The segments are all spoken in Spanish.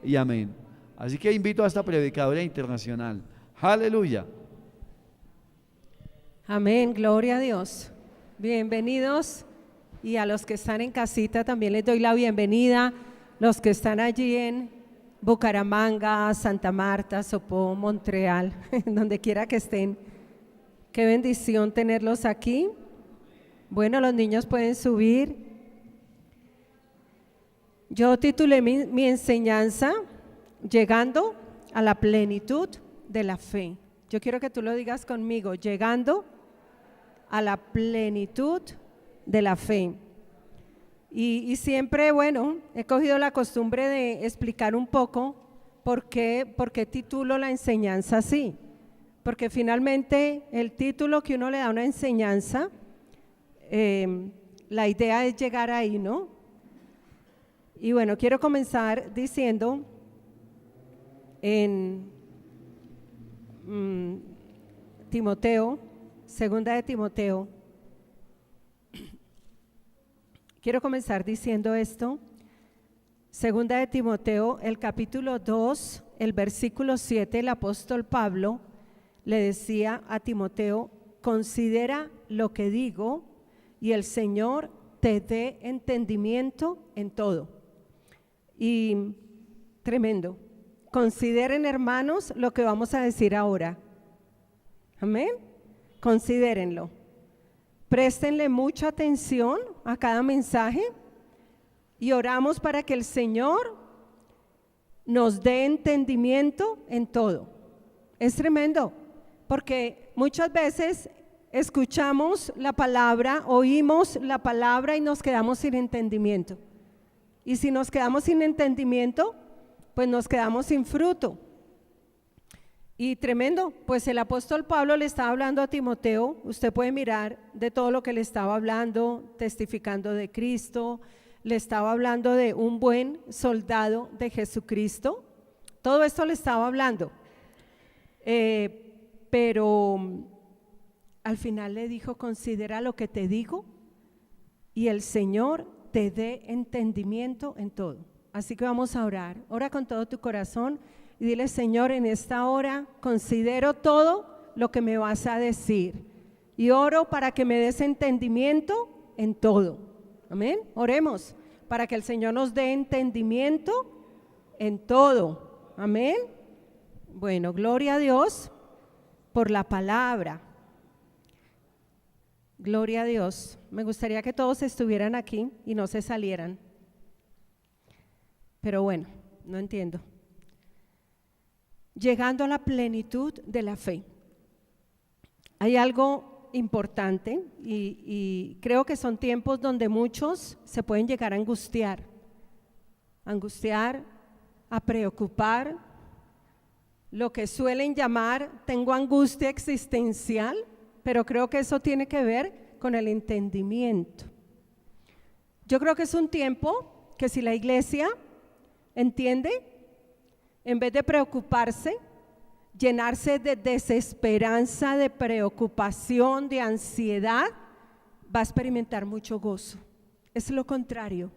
y amén. Así que invito a esta predicadora internacional. Aleluya. Amén, gloria a Dios. Bienvenidos, y a los que están en casita también les doy la bienvenida, los que están allí en Bucaramanga, Santa Marta, Sopó, Montreal, donde quiera que estén. Qué bendición tenerlos aquí. Bueno, los niños pueden subir. Yo titulé mi enseñanza Llegando a la plenitud de la fe. Yo quiero que tú lo digas conmigo, llegando a la plenitud de la fe. Y siempre, bueno, he cogido la costumbre de explicar un poco por qué titulo la enseñanza así. Porque finalmente el título que uno le da a una enseñanza, la idea es llegar ahí, ¿no? Y bueno, quiero comenzar diciendo en Timoteo, segunda de Timoteo. Quiero comenzar diciendo esto. Segunda de Timoteo, el capítulo 2, el versículo 7, el apóstol Pablo le decía a Timoteo: considera lo que digo y el Señor te dé entendimiento en todo. Y tremendo. Consideren, hermanos, lo que vamos a decir ahora. Amén. Considérenlo. Préstenle mucha atención a cada mensaje y oramos para que el Señor nos dé entendimiento en todo. Es tremendo, porque muchas veces escuchamos la palabra, oímos la palabra y nos quedamos sin entendimiento. Y si nos quedamos sin entendimiento, pues nos quedamos sin fruto. Y tremendo, pues el apóstol Pablo le estaba hablando a Timoteo. Usted puede mirar de todo lo que le estaba hablando, testificando de Cristo, le estaba hablando de un buen soldado de Jesucristo. Todo esto le estaba hablando, pero al final le dijo: considera lo que te digo y el Señor te dé entendimiento en todo. Así que vamos a orar. Ora con todo tu corazón y dile: Señor, en esta hora considero todo lo que me vas a decir y oro para que me des entendimiento en todo. Amén. Oremos para que el Señor nos dé entendimiento en todo. Amén. Bueno, gloria a Dios por la palabra. Gloria a Dios. Me gustaría que todos estuvieran aquí y no se salieran. Pero bueno, no entiendo. Llegando a la plenitud de la fe. Hay algo importante y creo que son tiempos donde muchos se pueden llegar a angustiar, a preocupar, lo que suelen llamar tengo angustia existencial, pero creo que eso tiene que ver con el entendimiento. Yo creo que es un tiempo que si la iglesia entiende, en vez de preocuparse, llenarse de desesperanza, de preocupación, de ansiedad, va a experimentar mucho gozo. Es lo contrario,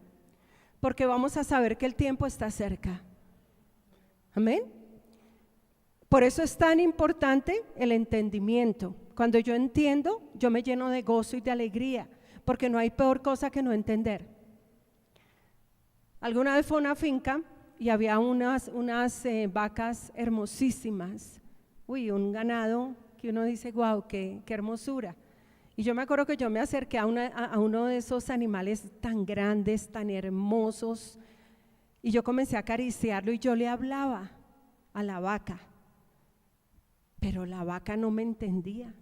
porque vamos a saber que el tiempo está cerca. Amén. Por eso es tan importante el entendimiento. Cuando yo entiendo, yo me lleno de gozo y de alegría, porque no hay peor cosa que no entender. Alguna vez fue a una finca y había unas vacas hermosísimas, un ganado que uno dice: wow, qué hermosura. Y yo me acuerdo que yo me acerqué a uno de esos animales tan grandes, tan hermosos, y yo comencé a acariciarlo y yo le hablaba a la vaca, pero la vaca no me entendía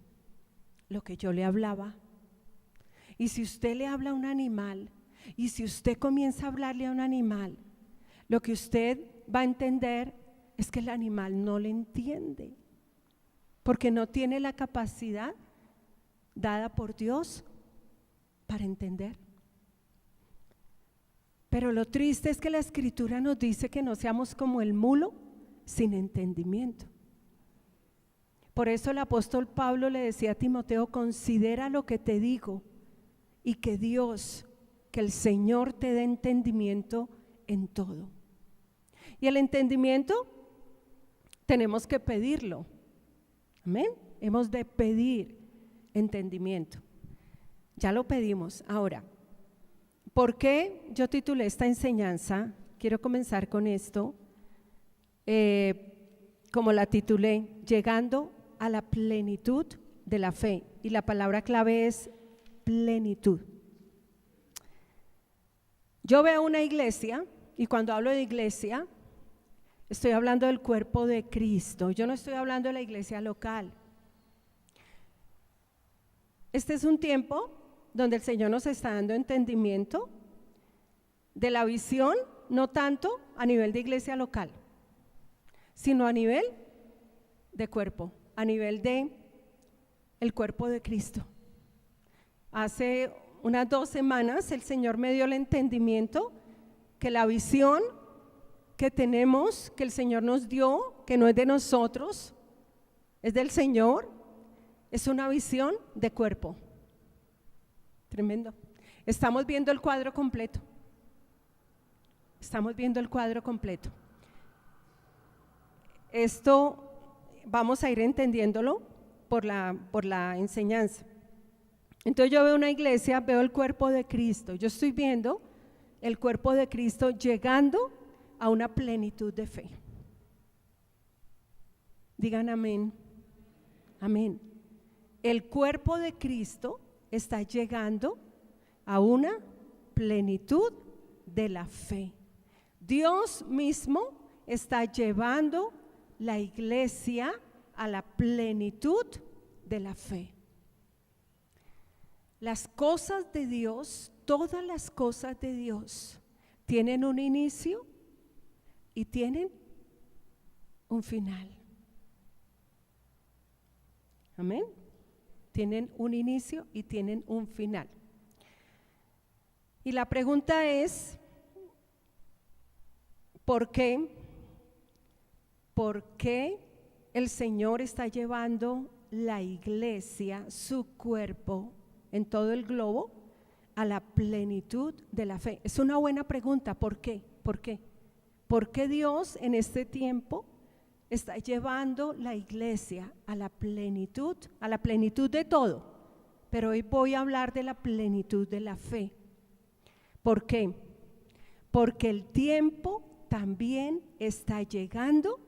lo que yo le hablaba. Y si usted le habla a un animal, y si usted comienza a hablarle a un animal, lo que usted va a entender es que el animal no le entiende, porque no tiene la capacidad dada por Dios para entender. Pero lo triste es que la Escritura nos dice que no seamos como el mulo sin entendimiento. Por eso el apóstol Pablo le decía a Timoteo: considera lo que te digo y que Dios, que el Señor te dé entendimiento en todo. Y el entendimiento tenemos que pedirlo. Amén. Hemos de pedir entendimiento. Ya lo pedimos. Ahora, ¿por qué yo titulé esta enseñanza? Quiero comenzar con esto. Como la titulé, llegando a la plenitud de la fe. Y la palabra clave es plenitud. Yo veo una iglesia, y cuando hablo de iglesia, estoy hablando del cuerpo de Cristo. Yo no estoy hablando de la iglesia local. Este es un tiempo donde el Señor nos está dando entendimiento de la visión, no tanto a nivel de iglesia local, sino a nivel de cuerpo, a nivel de el cuerpo de Cristo. Hace unas 2 semanas el Señor me dio el entendimiento que la visión que tenemos, que el Señor nos dio, que no es de nosotros, es del Señor, es una visión de cuerpo. Tremendo. Estamos viendo el cuadro completo. Estamos viendo el cuadro completo. Esto vamos a ir entendiéndolo por la enseñanza. Entonces yo veo una iglesia, veo el cuerpo de Cristo. Yo estoy viendo el cuerpo de Cristo llegando a una plenitud de fe. Digan amén. Amén. El cuerpo de Cristo está llegando a una plenitud de la fe. Dios mismo está llevando la iglesia a la plenitud de la fe. Las cosas de Dios, todas las cosas de Dios, tienen un inicio y tienen un final. Amén. Tienen un inicio y tienen un final. Y la pregunta es, ¿por qué? ¿Por qué el Señor está llevando la iglesia, su cuerpo, en todo el globo, a la plenitud de la fe? Es una buena pregunta. ¿Por qué? ¿Por qué? ¿Por qué Dios en este tiempo está llevando la iglesia a la plenitud de todo? Pero hoy voy a hablar de la plenitud de la fe. ¿Por qué? Porque el tiempo también está llegando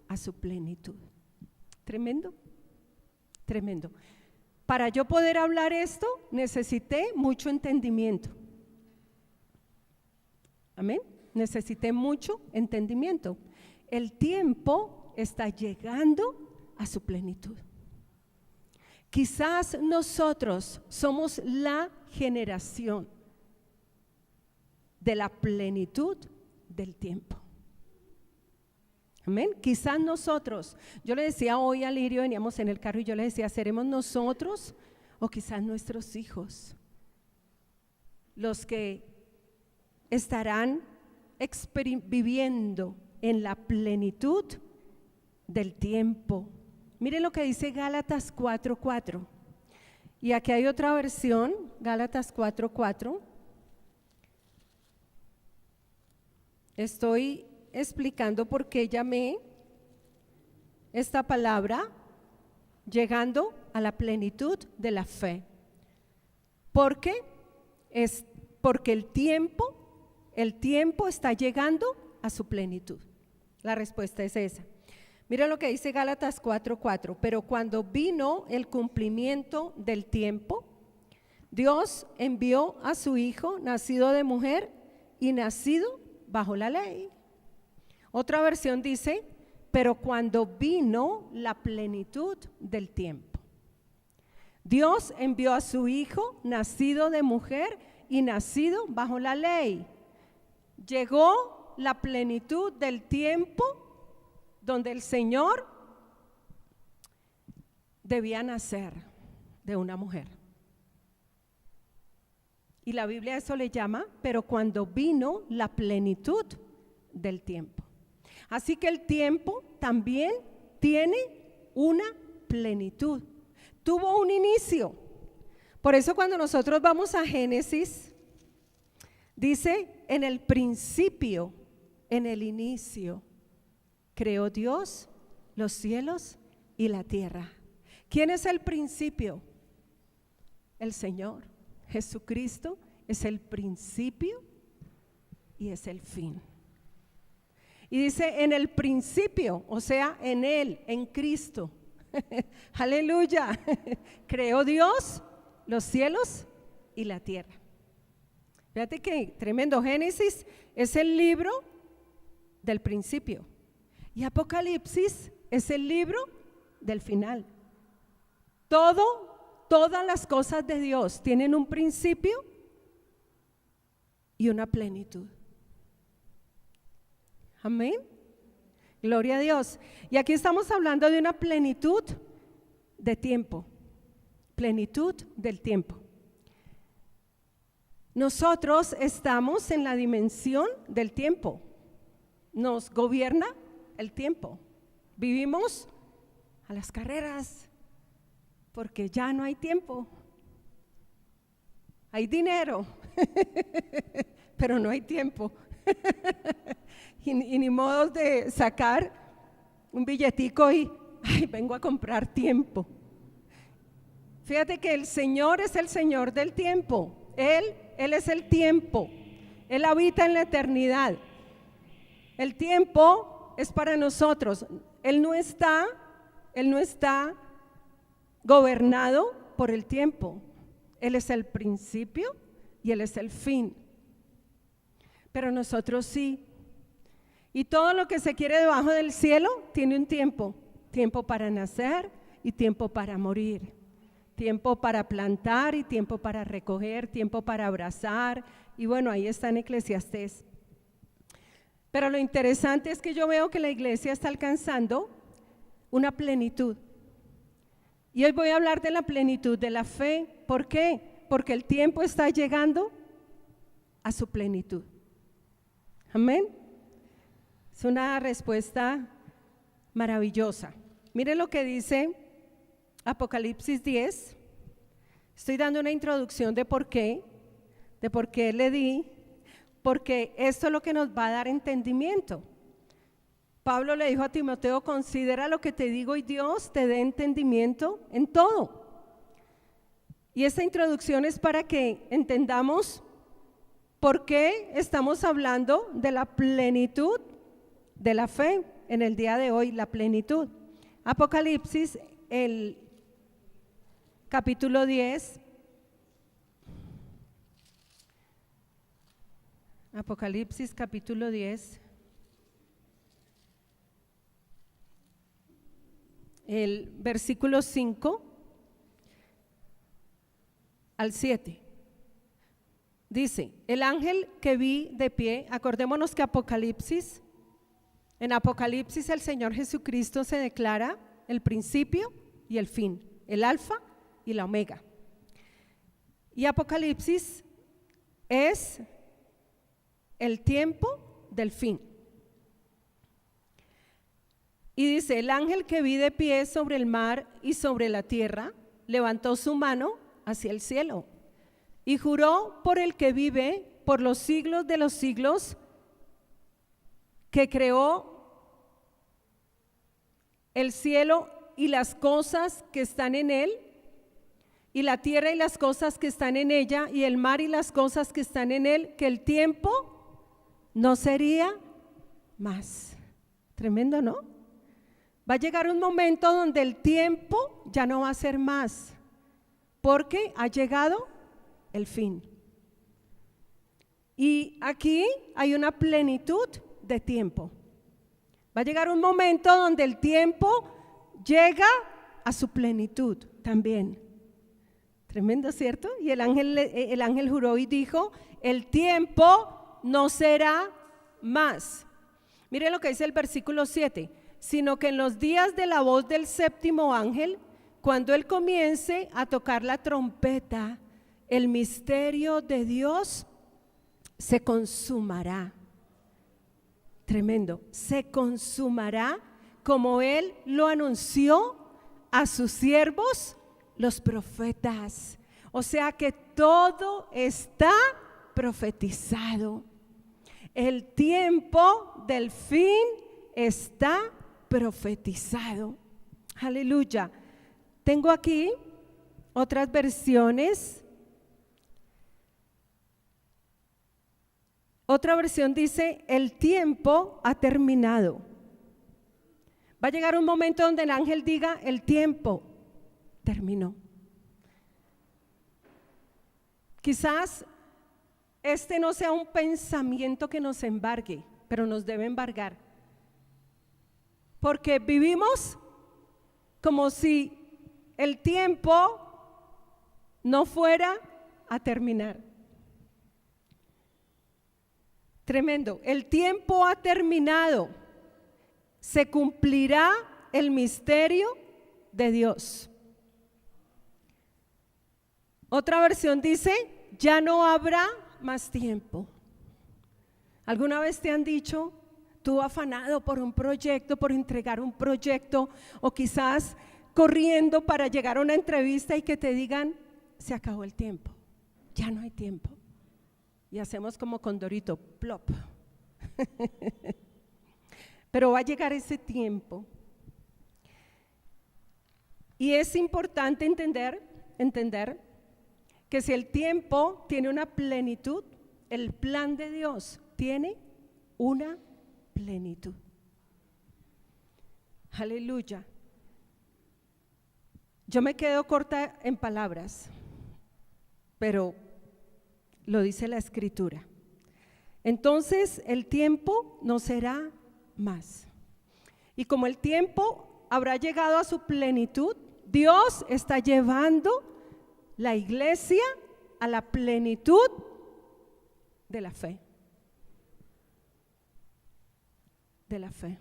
a su plenitud. Tremendo, tremendo. Para yo poder hablar esto, necesité mucho entendimiento. Amén. Necesité mucho entendimiento. El tiempo está llegando a su plenitud. Quizás nosotros somos la generación de la plenitud del tiempo. Amén. Quizás nosotros, yo le decía hoy a Lirio, veníamos en el carro y yo le decía, ¿seremos nosotros o quizás nuestros hijos los que estarán viviendo en la plenitud del tiempo? Miren lo que dice Gálatas 4:4. Y aquí hay otra versión, Gálatas 4:4. Estoy explicando por qué llamé esta palabra llegando a la plenitud de la fe. Porque el tiempo está llegando a su plenitud. La respuesta es esa. Mira lo que dice Gálatas 4:4. Pero cuando vino el cumplimiento del tiempo, Dios envió a su Hijo, nacido de mujer y nacido bajo la ley. Otra versión dice, pero cuando vino la plenitud del tiempo, Dios envió a su Hijo, nacido de mujer y nacido bajo la ley. Llegó la plenitud del tiempo donde el Señor debía nacer de una mujer. Y la Biblia a eso le llama, pero cuando vino la plenitud del tiempo. Así que el tiempo también tiene una plenitud, tuvo un inicio. Por eso cuando nosotros vamos a Génesis, dice, en el principio En el inicio creó Dios los cielos y la tierra. ¿Quién es el principio? El Señor. Jesucristo es el principio y es el fin. Y dice en el principio, o sea, en Él, en Cristo. Aleluya. Creó Dios los cielos y la tierra. Fíjate que tremendo. Génesis es el libro del principio y Apocalipsis es el libro del final. Todas las cosas de Dios tienen un principio y una plenitud. Amén. Gloria a Dios. Y aquí estamos hablando de una plenitud de tiempo. Plenitud del tiempo. Nosotros estamos en la dimensión del tiempo. Nos gobierna el tiempo. Vivimos a las carreras porque ya no hay tiempo. Hay dinero, pero no hay tiempo. Y ni modo de sacar un billetico y vengo a comprar tiempo. Fíjate que el Señor es el Señor del tiempo. Él es el tiempo. Él habita en la eternidad. El tiempo es para nosotros. Él no está gobernado por el tiempo. Él es el principio y Él es el fin. Pero nosotros sí. Y todo lo que se quiere debajo del cielo tiene un tiempo. Tiempo para nacer y tiempo para morir. Tiempo para plantar y tiempo para recoger, tiempo para abrazar. Y bueno, ahí está en Eclesiastés. Pero lo interesante es que yo veo que la iglesia está alcanzando una plenitud. Y hoy voy a hablar de la plenitud de la fe. ¿Por qué? Porque el tiempo está llegando a su plenitud. Amén. Es una respuesta maravillosa. Mire lo que dice Apocalipsis 10. Estoy dando una introducción de por qué le di, porque esto es lo que nos va a dar entendimiento. Pablo le dijo a Timoteo: considera lo que te digo y Dios te dé entendimiento en todo. Y esta introducción es para que entendamos por qué estamos hablando de la plenitud de la fe en el día de hoy, la plenitud. Apocalipsis, el capítulo 10. Apocalipsis capítulo 10. El versículo 5 al 7. Dice: el ángel que vi de pie, acordémonos que en Apocalipsis el Señor Jesucristo se declara el principio y el fin, el alfa y la omega. Y Apocalipsis es el tiempo del fin. Y dice: el ángel que vi de pie sobre el mar y sobre la tierra levantó su mano hacia el cielo y juró por el que vive por los siglos de los siglos, que creó el cielo y las cosas que están en él, y la tierra y las cosas que están en ella, y el mar y las cosas que están en él, que el tiempo no sería más. Tremendo, ¿no? Va a llegar un momento donde el tiempo ya no va a ser más, porque ha llegado el fin. Y aquí hay una plenitud de tiempo. Va a llegar un momento donde el tiempo llega a su plenitud también. Tremendo, ¿cierto? Y el ángel juró y dijo: el tiempo no será más. Mire lo que dice el versículo 7: sino que en los días de la voz del séptimo ángel, cuando él comience a tocar la trompeta, el misterio de Dios se consumará. Tremendo. Se consumará como él lo anunció a sus siervos los profetas. O sea que todo está profetizado. El tiempo del fin está profetizado. Aleluya. Tengo aquí otras versiones. Otra versión dice: el tiempo ha terminado. Va a llegar un momento donde el ángel diga: el tiempo terminó. Quizás este no sea un pensamiento que nos embargue, pero nos debe embargar. Porque vivimos como si el tiempo no fuera a terminar. Tremendo. El tiempo ha terminado. Se cumplirá el misterio de Dios. Otra versión dice: ya no habrá más tiempo. ¿Alguna vez te han dicho, tú afanado por un proyecto, por entregar un proyecto, o quizás corriendo para llegar a una entrevista y que te digan: se acabó el tiempo, ya no hay tiempo? Y hacemos como Condorito, plop. Pero va a llegar ese tiempo. Y es importante entender que si el tiempo tiene una plenitud, el plan de Dios tiene una plenitud. Aleluya. Yo me quedo corta en palabras, pero lo dice la Escritura. Entonces el tiempo no será más. Y como el tiempo habrá llegado a su plenitud, Dios está llevando la iglesia a la plenitud de la fe. De la fe.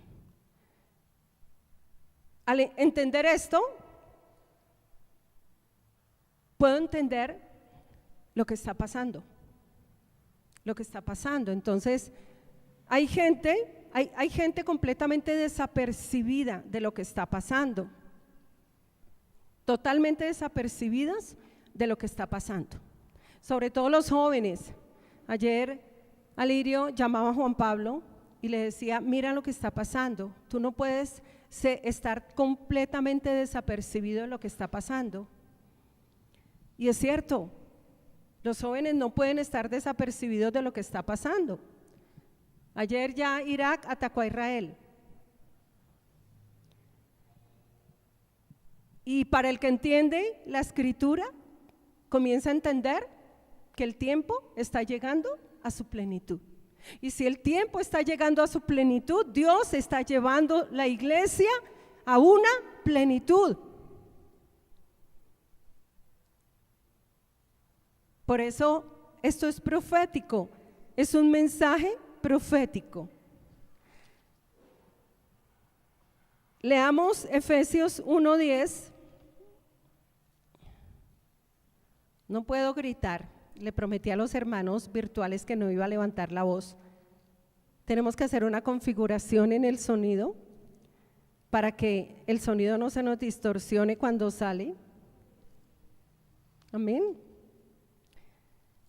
Al entender esto, puedo entender lo que está pasando. Lo que está pasando. Entonces, hay gente completamente desapercibida de lo que está pasando. Totalmente desapercibidas de lo que está pasando. Sobre todo los jóvenes. Ayer Alirio llamaba a Juan Pablo y le decía: mira lo que está pasando. Tú no puedes estar completamente desapercibido de lo que está pasando. Y es cierto, los jóvenes no pueden estar desapercibidos de lo que está pasando. Ayer ya Irak atacó a Israel. Y para el que entiende la Escritura, comienza a entender que el tiempo está llegando a su plenitud. Y si el tiempo está llegando a su plenitud, Dios está llevando la iglesia a una plenitud. Por eso esto es profético, es un mensaje profético. Leamos Efesios 1:10. No puedo gritar, le prometí a los hermanos virtuales que no iba a levantar la voz. Tenemos que hacer una configuración en el sonido para que el sonido no se nos distorsione cuando sale. Amén.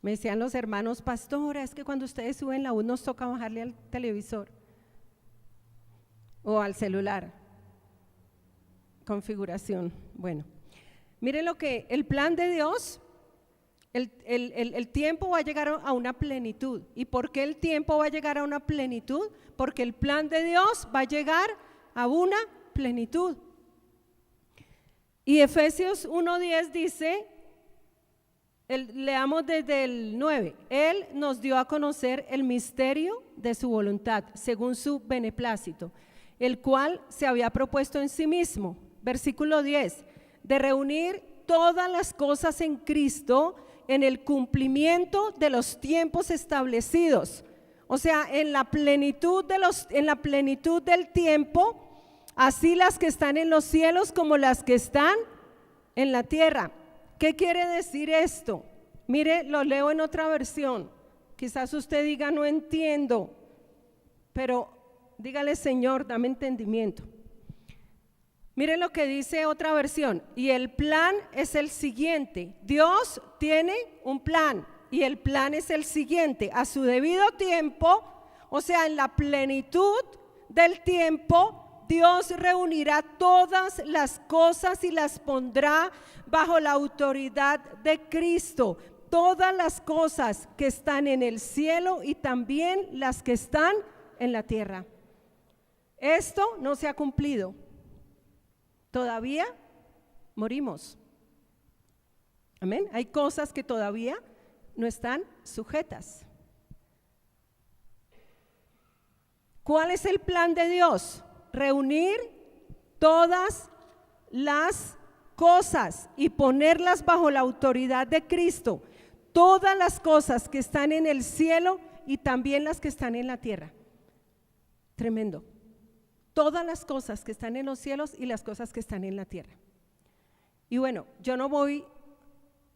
Me decían los hermanos: pastora, es que cuando ustedes suben la voz nos toca bajarle al televisor o al celular. Configuración. Bueno, miren lo que el plan de Dios, el tiempo va a llegar a una plenitud. ¿Y por qué el tiempo va a llegar a una plenitud? Porque el plan de Dios va a llegar a una plenitud. Y Efesios 1:10 dice, leamos desde el 9: Él nos dio a conocer el misterio de su voluntad, según su beneplácito, el cual se había propuesto en sí mismo. Versículo 10: de reunir todas las cosas en Cristo en el cumplimiento de los tiempos establecidos. O sea, en la plenitud del tiempo, así las que están en los cielos como las que están en la tierra. ¿Qué quiere decir esto? Mire, lo leo en otra versión. Quizás usted diga: no entiendo, pero dígale: Señor, dame entendimiento. Mire lo que dice otra versión: y el plan es el siguiente. Dios tiene un plan y el plan es el siguiente: a su debido tiempo o sea, en la plenitud del tiempo, Dios reunirá todas las cosas y las pondrá bajo la autoridad de Cristo. Todas las cosas que están en el cielo y también las que están en la tierra. Esto no se ha cumplido. Todavía morimos. Amén. Hay cosas que todavía no están sujetas. ¿Cuál es el plan de Dios? Reunir todas las cosas y ponerlas bajo la autoridad de Cristo. Todas las cosas que están en el cielo y también las que están en la tierra. Tremendo. Todas las cosas que están en los cielos y las cosas que están en la tierra. Y bueno, yo no voy,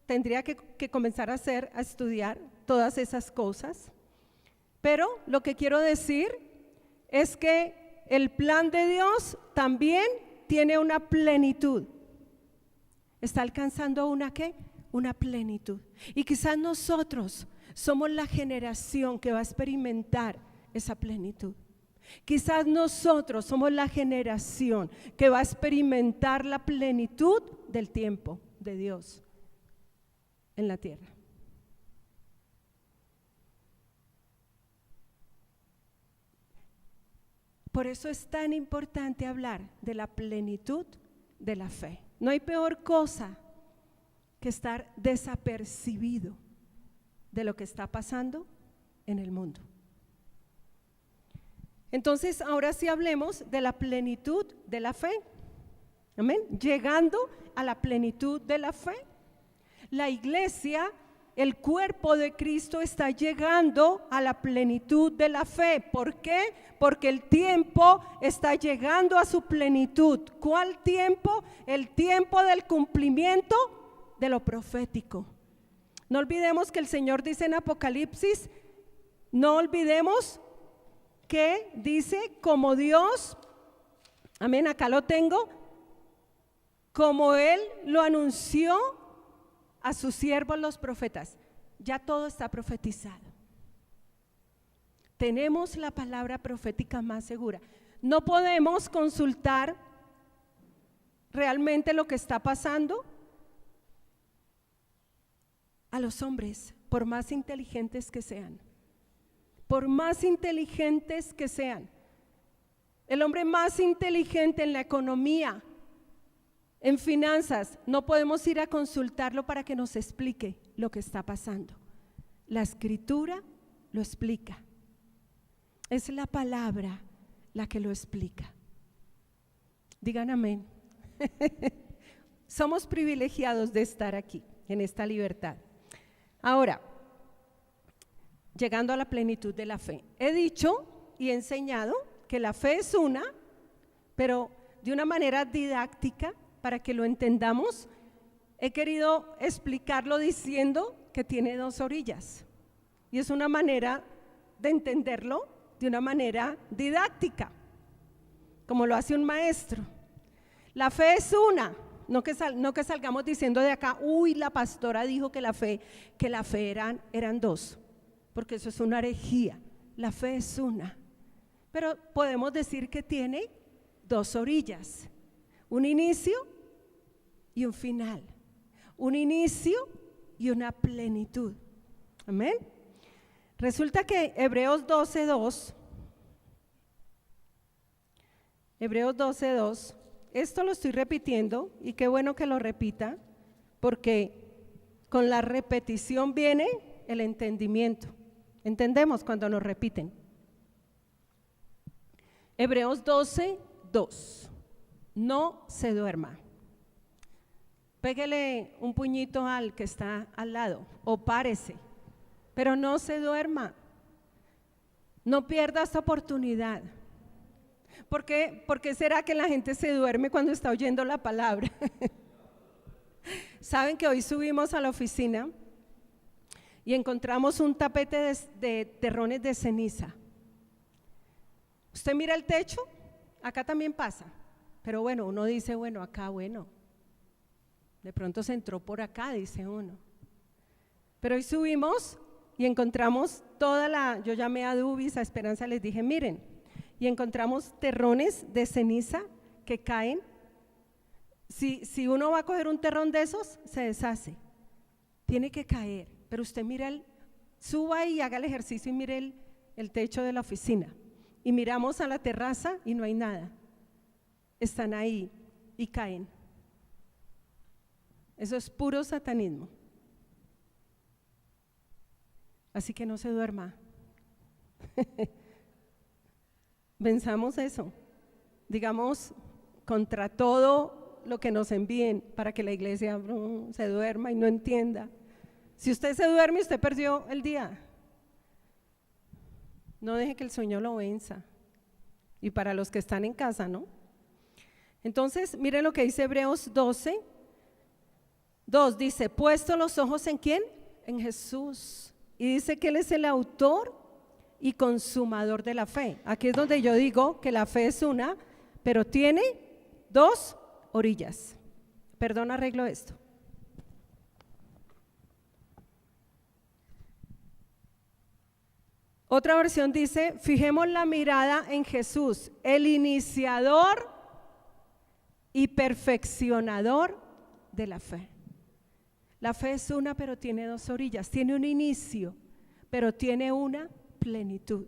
tendría que comenzar a estudiar todas esas cosas, pero lo que quiero decir es que el plan de Dios también tiene una plenitud. Está alcanzando una ¿qué? Una plenitud. Y quizás nosotros somos la generación que va a experimentar esa plenitud. Quizás nosotros somos la generación que va a experimentar la plenitud del tiempo de Dios en la tierra. Por eso es tan importante hablar de la plenitud de la fe. No hay peor cosa que estar desapercibido de lo que está pasando en el mundo. Entonces, ahora sí hablemos de la plenitud de la fe. Amén. Llegando a la plenitud de la fe. La iglesia, el cuerpo de Cristo, está llegando a la plenitud de la fe. ¿Por qué? Porque el tiempo está llegando a su plenitud. ¿Cuál tiempo? El tiempo del cumplimiento de lo profético. No olvidemos que el Señor dice en Apocalipsis, no olvidemos que dice como Dios, amén, acá lo tengo, como Él lo anunció a sus siervos los profetas. Ya todo está profetizado. Tenemos la palabra profética más segura. No podemos consultar realmente lo que está pasando a los hombres, por más inteligentes que sean. Por más inteligentes que sean. El hombre más inteligente en la economía, en finanzas, no podemos ir a consultarlo para que nos explique lo que está pasando. La escritura lo explica. Es la palabra la que lo explica. Digan amén. Somos privilegiados de estar aquí, en esta libertad. Ahora, llegando a la plenitud de la fe. He dicho y he enseñado que la fe es una, pero de una manera didáctica, para que lo entendamos, he querido explicarlo diciendo que tiene dos orillas. Y es una manera de entenderlo de una manera didáctica, como lo hace un maestro. La fe es una, no que salgamos diciendo de acá, uy, la pastora dijo que la fe eran dos. Porque eso es una herejía. La fe es una, pero podemos decir que tiene dos orillas, un inicio y un final, un inicio y una plenitud. Amén. Resulta que Hebreos 12:2, esto lo estoy repitiendo y qué bueno que lo repita, porque con la repetición viene el entendimiento. Entendemos cuando nos repiten. Hebreos 12:2. No se duerma. Pégale un puñito al que está al lado o párese, pero no se duerma. No pierda esta oportunidad. ¿Por qué será que la gente se duerme cuando está oyendo la palabra? Saben que hoy subimos a la oficina y encontramos un tapete de terrones de ceniza. Usted mira el techo, acá también pasa, pero bueno, uno dice, bueno, acá, bueno, de pronto se entró por acá, dice uno. Pero hoy subimos y encontramos yo llamé a Dubis, a Esperanza, les dije, miren, y encontramos terrones de ceniza que caen. Si uno va a coger un terrón de esos, se deshace, tiene que caer, pero usted mira, suba y haga el ejercicio y mire el techo de la oficina, y miramos a la terraza y no hay nada, están ahí y caen. Eso es puro satanismo. Así que no se duerma. Venzamos eso. Digamos, contra todo lo que nos envíen para que la iglesia se duerma y no entienda. Si usted se duerme, usted perdió el día. No deje que el sueño lo venza. Y para los que están en casa, ¿no? Entonces, miren lo que dice Hebreos 12. 2 dice, puesto los ojos ¿en quién? En Jesús. Y dice que Él es el autor y consumador de la fe. Aquí es donde yo digo que la fe es una, pero tiene dos orillas. Perdón, arreglo esto. Otra versión dice, fijemos la mirada en Jesús, el iniciador y perfeccionador de la fe. La fe es una, pero tiene dos orillas, tiene un inicio, pero tiene una plenitud,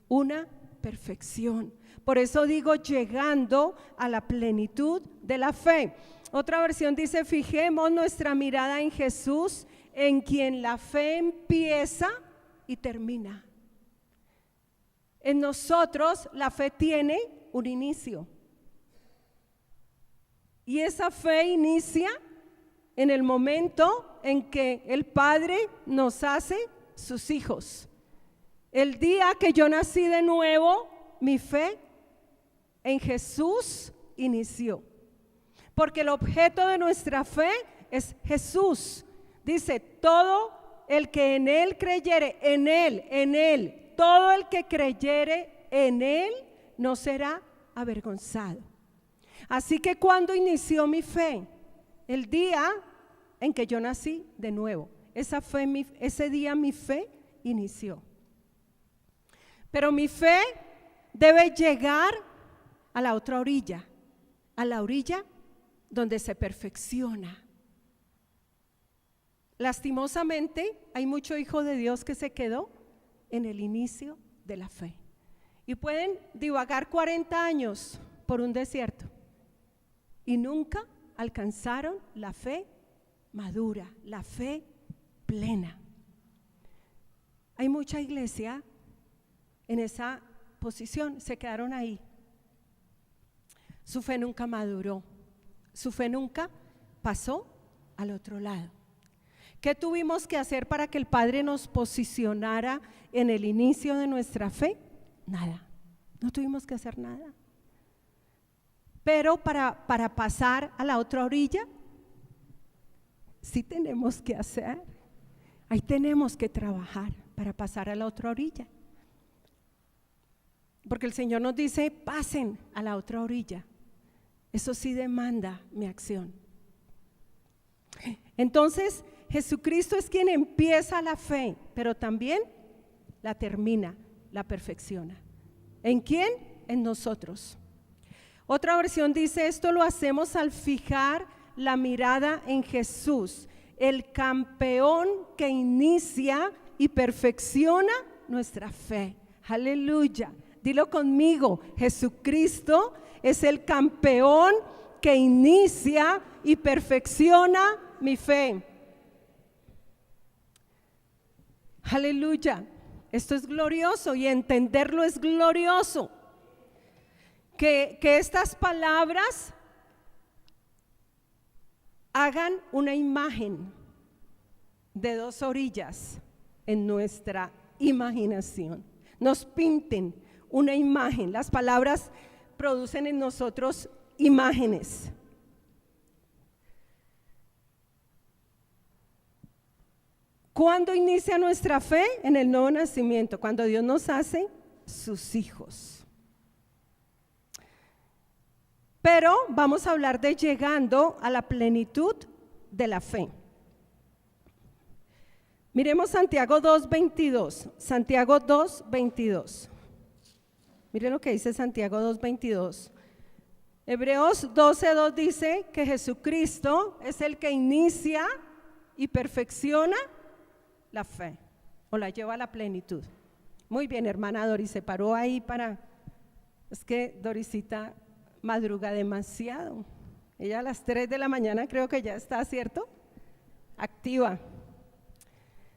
una perfección. Por eso digo, llegando a la plenitud de la fe. Otra versión dice, fijemos nuestra mirada en Jesús, en quien la fe empieza y termina. En nosotros la fe tiene un inicio. Y esa fe inicia en el momento en que el Padre nos hace sus hijos. El día que yo nací de nuevo, mi fe en Jesús inició. Porque el objeto de nuestra fe es Jesús. Dice, todo el que en Él creyere, en Él, todo el que creyere en Él no será avergonzado. Así que cuando inició mi fe, el día en que yo nací de nuevo, ese día mi fe inició. Pero mi fe debe llegar a la otra orilla, a la orilla donde se perfecciona. Lastimosamente, hay mucho hijo de Dios que se quedó en el inicio de la fe. Y pueden divagar 40 años por un desierto y nunca alcanzaron la fe madura, la fe plena. Hay mucha iglesia en esa posición, se quedaron ahí. Su fe nunca maduró, su fe nunca pasó al otro lado. ¿Qué tuvimos que hacer para que el Padre nos posicionara en el inicio de nuestra fe? Nada, no tuvimos que hacer nada. Pero para pasar a la otra orilla, sí tenemos que hacer. Ahí tenemos que trabajar para pasar a la otra orilla. Porque el Señor nos dice, pasen a la otra orilla. Eso sí demanda mi acción. Entonces, Jesucristo es quien empieza la fe, pero también la termina, la perfecciona. ¿En quién? En nosotros. Otra versión dice, esto lo hacemos al fijar la mirada en Jesús, el campeón que inicia y perfecciona nuestra fe. Aleluya. Dilo conmigo, Jesucristo es el campeón que inicia y perfecciona mi fe. Aleluya. Esto es glorioso y entenderlo es glorioso. Que estas palabras hagan una imagen de dos orillas en nuestra imaginación. Nos pinten una imagen. Las palabras producen en nosotros imágenes. ¿Cuándo inicia nuestra fe? En el nuevo nacimiento, cuando Dios nos hace sus hijos. Pero vamos a hablar de llegando a la plenitud de la fe. Miremos Santiago 2:22. Santiago 2:22. Miren lo que dice Santiago 2:22. Hebreos 12:2 dice que Jesucristo es el que inicia y perfecciona la fe, o la lleva a la plenitud. Muy bien, hermana Doris, se paró ahí para... Es que Dorisita madruga demasiado. Ella a las 3 de la mañana creo que ya está, ¿cierto? Activa.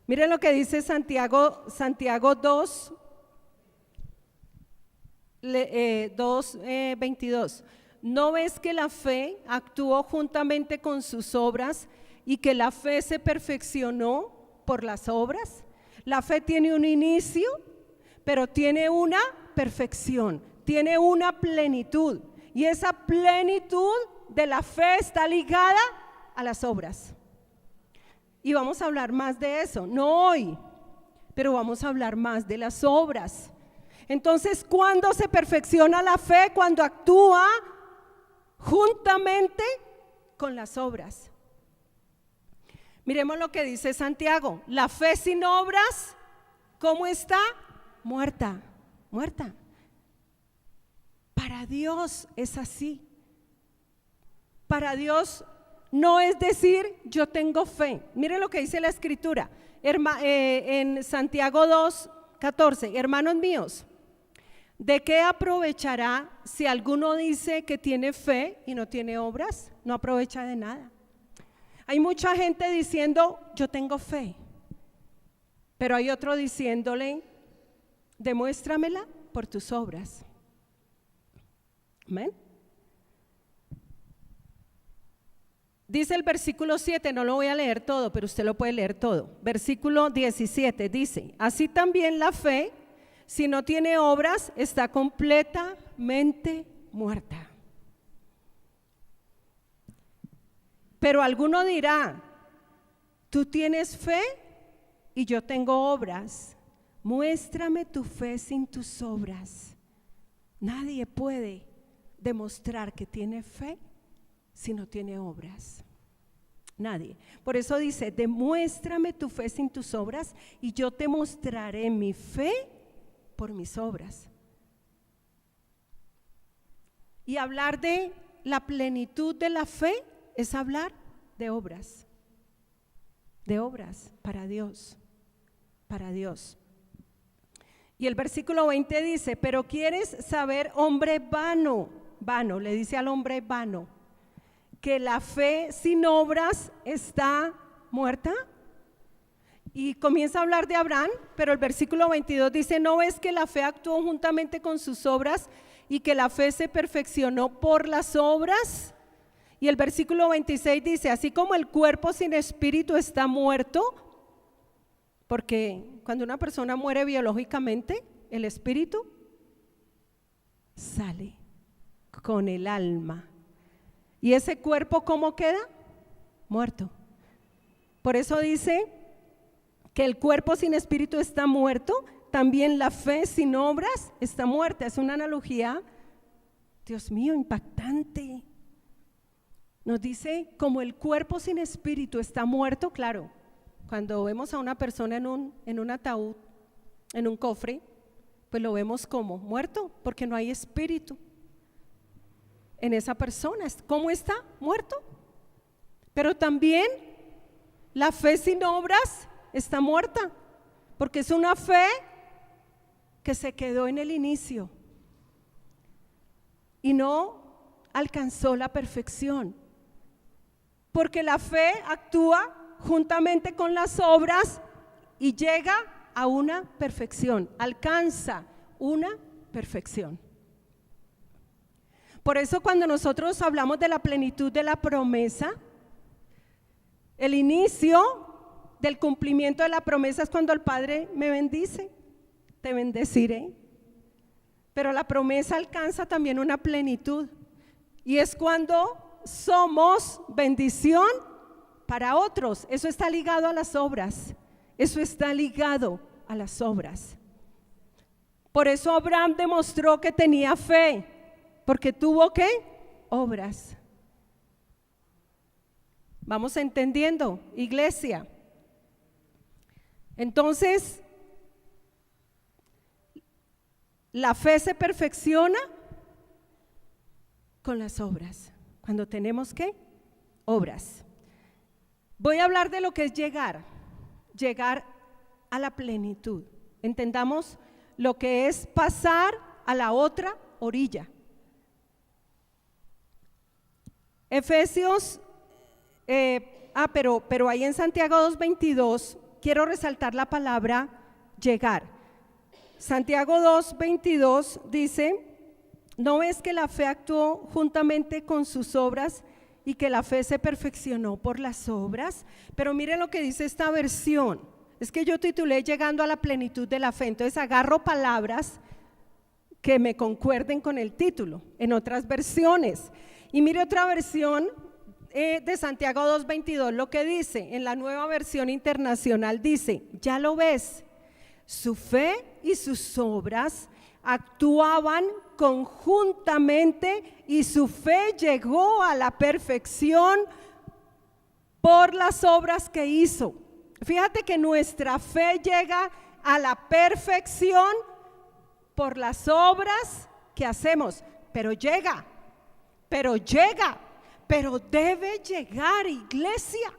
Miren lo que dice Santiago 2:22. ¿No ves que la fe actuó juntamente con sus obras y que la fe se perfeccionó por las obras? La fe tiene un inicio, pero tiene una perfección, tiene una plenitud, y esa plenitud de la fe está ligada a las obras. Y vamos a hablar más de eso, no hoy, pero vamos a hablar más de las obras. Entonces, ¿cuándo se perfecciona la fe? Cuando actúa juntamente con las obras. Miremos lo que dice Santiago: la fe sin obras, ¿cómo está? Muerta, muerta. Para Dios es así. Para Dios no es decir yo tengo fe. Miren lo que dice la escritura en Santiago 2:14. Hermanos míos, ¿de qué aprovechará si alguno dice que tiene fe y no tiene obras? No aprovecha de nada. Hay mucha gente diciendo yo tengo fe, pero hay otro diciéndole demuéstramela por tus obras. Amén. Dice el versículo 7, no lo voy a leer todo, pero usted lo puede leer todo. Versículo 17 dice: así también la fe, si no tiene obras, está completamente muerta. Pero alguno dirá: tú tienes fe y yo tengo obras. Muéstrame tu fe sin tus obras. Nadie puede demostrar que tiene fe si no tiene obras. Nadie. Por eso dice: demuéstrame tu fe sin tus obras y yo te mostraré mi fe por mis obras. Y hablar de la plenitud de la fe es hablar de obras para Dios, para Dios. Y el versículo 20 dice: pero quieres saber, hombre vano, le dice al hombre vano, que la fe sin obras está muerta. Y comienza a hablar de Abraham, pero el versículo 22 dice: ¿no ves que la fe actuó juntamente con sus obras y que la fe se perfeccionó por las obras? Y el versículo 26 dice: así como el cuerpo sin espíritu está muerto, porque cuando una persona muere biológicamente, el espíritu sale con el alma. ¿Y ese cuerpo cómo queda? Muerto. Por eso dice que el cuerpo sin espíritu está muerto, también la fe sin obras está muerta. Es una analogía, Dios mío, impactante. Nos dice, como el cuerpo sin espíritu está muerto, claro, cuando vemos a una persona en un ataúd, en un cofre, pues lo vemos como muerto, porque no hay espíritu en esa persona. ¿Cómo está? Muerto. Pero también la fe sin obras está muerta, porque es una fe que se quedó en el inicio y no alcanzó la perfección, porque la fe actúa juntamente con las obras y llega a una perfección, alcanza una perfección. Por eso cuando nosotros hablamos de la plenitud de la promesa, el inicio del cumplimiento de la promesa es cuando el Padre me bendice, te bendeciré. Pero la promesa alcanza también una plenitud, y es cuando somos bendición para otros. Eso está ligado a las obras, eso está ligado a las obras. Por eso Abraham demostró que tenía fe, porque tuvo ¿qué? Obras. Vamos entendiendo, iglesia. Entonces, la fe se perfecciona con las obras. Cuando tenemos ¿qué? Obras. Voy a hablar de lo que es llegar a la plenitud. Entendamos lo que es pasar a la otra orilla. Efesios, pero ahí en Santiago 2:22 quiero resaltar la palabra llegar. Santiago 2:22 dice: ¿no ves que la fe actuó juntamente con sus obras y que la fe se perfeccionó por las obras? Pero miren lo que dice esta versión. Es que yo titulé Llegando a la plenitud de la fe. Entonces agarro palabras que me concuerden con el título en otras versiones. Y mire otra versión de Santiago 2:22, lo que dice en la Nueva Versión Internacional, dice: ya lo ves, su fe y sus obras actuaban conjuntamente y su fe llegó a la perfección por las obras que hizo. Fíjate que nuestra fe llega a la perfección por las obras que hacemos, pero debe llegar, iglesia,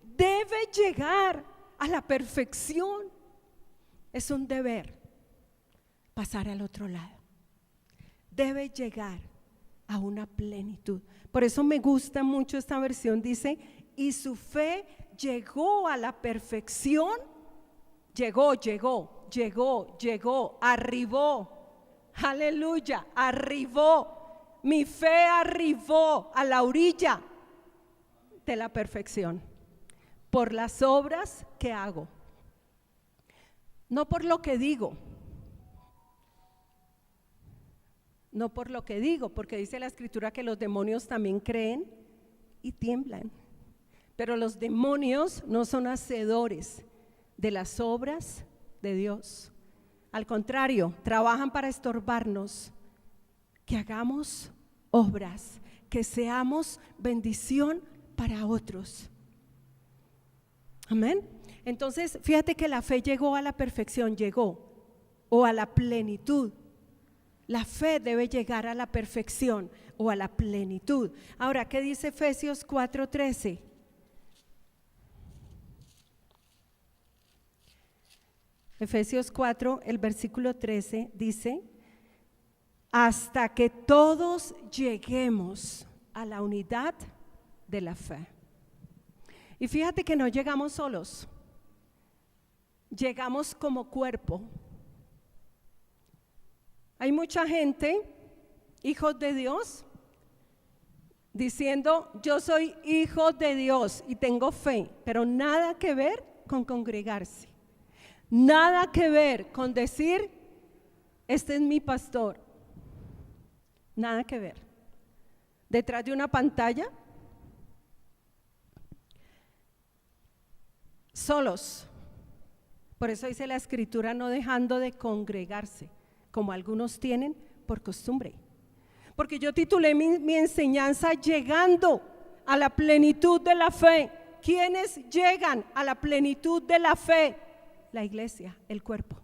debe llegar a la perfección. Es un deber pasar al otro lado. Debe llegar a una plenitud. Por eso me gusta mucho esta versión, dice: y su fe llegó a la perfección. Llegó, arribó. Aleluya, arribó. Mi fe arribó a la orilla de la perfección por las obras que hago, no por lo que digo. No por lo que digo, porque dice la Escritura que los demonios también creen y tiemblan. Pero los demonios no son hacedores de las obras de Dios. Al contrario, trabajan para estorbarnos, que hagamos obras, que seamos bendición para otros. Amén. Entonces, fíjate que la fe llegó a la perfección, o a la plenitud. La fe debe llegar a la perfección o a la plenitud. Ahora, ¿qué dice Efesios 4:13? Efesios 4, el versículo 13 dice: hasta que todos lleguemos a la unidad de la fe. Y fíjate que no llegamos solos, llegamos como cuerpo. Hay mucha gente, hijos de Dios, diciendo: yo soy hijo de Dios y tengo fe, pero nada que ver con congregarse, nada que ver con decir: este es mi pastor. Nada que ver. Detrás de una pantalla, solos. Por eso dice la Escritura: no dejando de congregarse, como algunos tienen por costumbre. Porque yo titulé mi enseñanza Llegando a la plenitud de la fe. ¿Quiénes llegan a la plenitud de la fe? La iglesia, el cuerpo.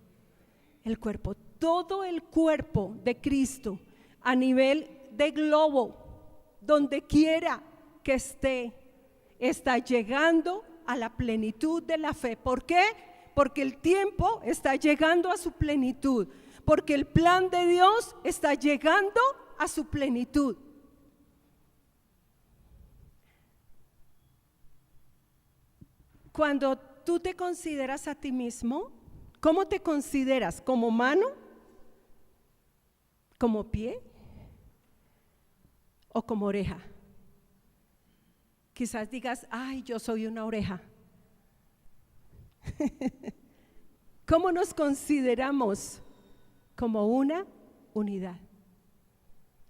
El cuerpo, todo el cuerpo de Cristo a nivel de globo, donde quiera que esté, está llegando a la plenitud de la fe. ¿Por qué? Porque el tiempo está llegando a su plenitud, porque el plan de Dios está llegando a su plenitud. Cuando tú te consideras a ti mismo, ¿cómo te consideras? ¿Como mano? ¿Como pie? ¿O como oreja? Quizás digas: ay, yo soy una oreja. ¿Cómo nos consideramos? Como una unidad.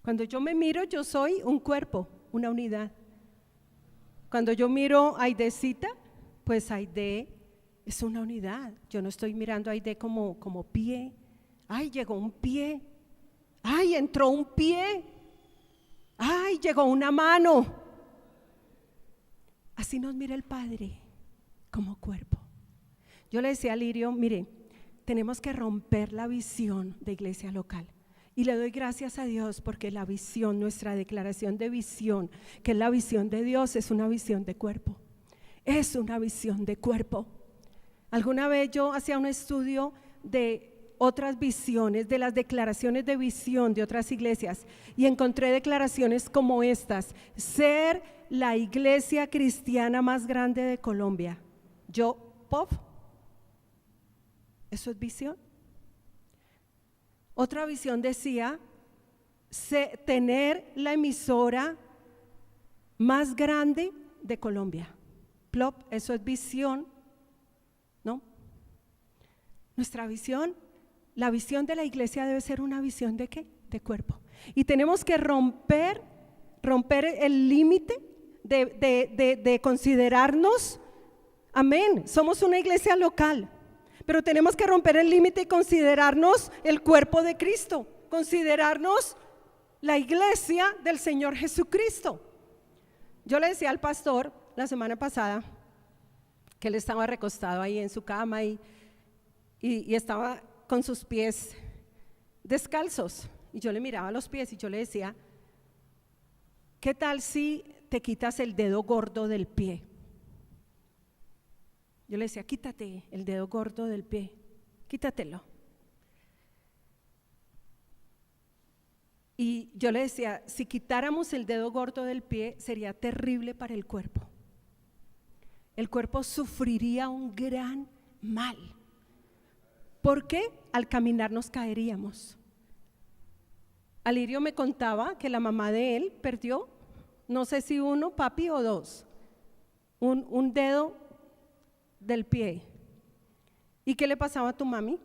Cuando yo me miro, yo soy un cuerpo, una unidad. Cuando yo miro a Aidecita, pues Aide es una unidad. Yo no estoy mirando a Aide como pie. Ay, llegó un pie. Ay, entró un pie. Ay, llegó una mano. Así nos mira el Padre, como cuerpo. Yo le decía a Lirio, mire, tenemos que romper la visión de iglesia local. Y le doy gracias a Dios porque la visión, nuestra declaración de visión, que es la visión de Dios, es una visión de cuerpo. Es una visión de cuerpo. Alguna vez yo hacía un estudio de otras visiones, de las declaraciones de visión de otras iglesias, y encontré declaraciones como estas: ser la iglesia cristiana más grande de Colombia. Yo, ¡pop! ¿Eso es visión? Otra visión decía tener la emisora más grande de Colombia. Plop, eso es visión, ¿no? Nuestra visión, la visión de la iglesia debe ser una visión ¿de qué? De cuerpo. Y tenemos que romper el límite de considerarnos, amén, somos una iglesia local. Pero tenemos que romper el límite y considerarnos el cuerpo de Cristo, considerarnos la iglesia del Señor Jesucristo. Yo le decía al pastor la semana pasada que él estaba recostado ahí en su cama y estaba con sus pies descalzos. Y yo le miraba los pies y yo le decía, ¿qué tal si te quitas el dedo gordo del pie? Yo le decía, quítate el dedo gordo del pie, quítatelo. Y yo le decía, si quitáramos el dedo gordo del pie, sería terrible para el cuerpo. El cuerpo sufriría un gran mal. ¿Por qué? Al caminar nos caeríamos. Alirio me contaba que la mamá de él perdió, no sé si uno, papi, o dos, un dedo del pie. ¿Y qué le pasaba a tu mami?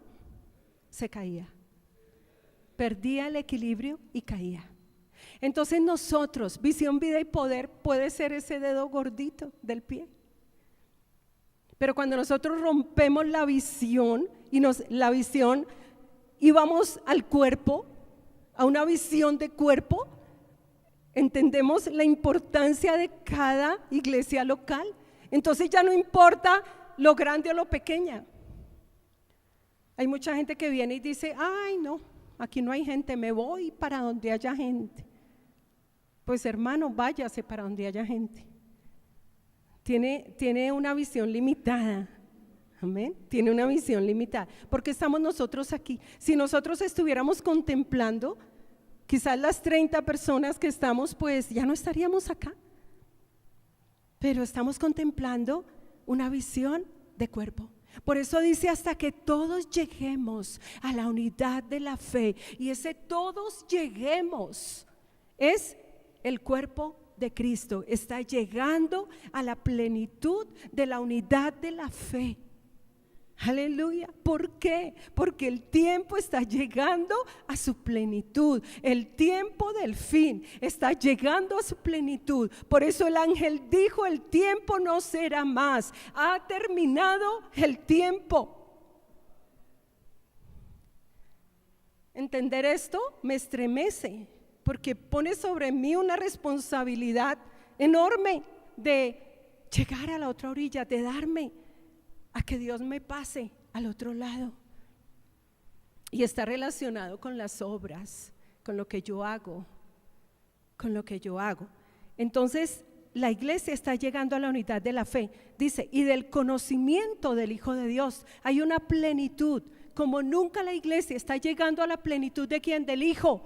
Se caía, perdía el equilibrio y caía. Entonces nosotros, Visión, Vida y Poder puede ser ese dedo gordito del pie. Pero cuando nosotros rompemos la visión y vamos al cuerpo, a una visión de cuerpo, entendemos la importancia de cada iglesia local. Entonces ya no importa lo grande o lo pequeña. Hay mucha gente que viene y dice, ay no, aquí no hay gente, me voy para donde haya gente. Pues hermano, váyase para donde haya gente. Tiene una visión limitada. Amén. Tiene una visión limitada. Porque estamos nosotros aquí. Si nosotros estuviéramos contemplando, quizás las 30 personas que estamos, pues ya no estaríamos acá. Pero estamos contemplando una visión de cuerpo. Por eso dice hasta que todos lleguemos a la unidad de la fe. Y ese todos lleguemos es el cuerpo de Cristo. Está llegando a la plenitud de la unidad de la fe. Aleluya. ¿Por qué? Porque el tiempo está llegando a su plenitud. El tiempo del fin está llegando a su plenitud. Por eso el ángel dijo, el tiempo no será más. Ha terminado el tiempo. Entender esto me estremece, porque pone sobre mí una responsabilidad enorme de llegar a la otra orilla, de darme a que Dios me pase al otro lado. Y está relacionado con las obras, con lo que yo hago, Entonces, la iglesia está llegando a la unidad de la fe. Dice, y del conocimiento del Hijo de Dios. Hay una plenitud. Como nunca la iglesia está llegando a la plenitud de ¿quién? Del Hijo,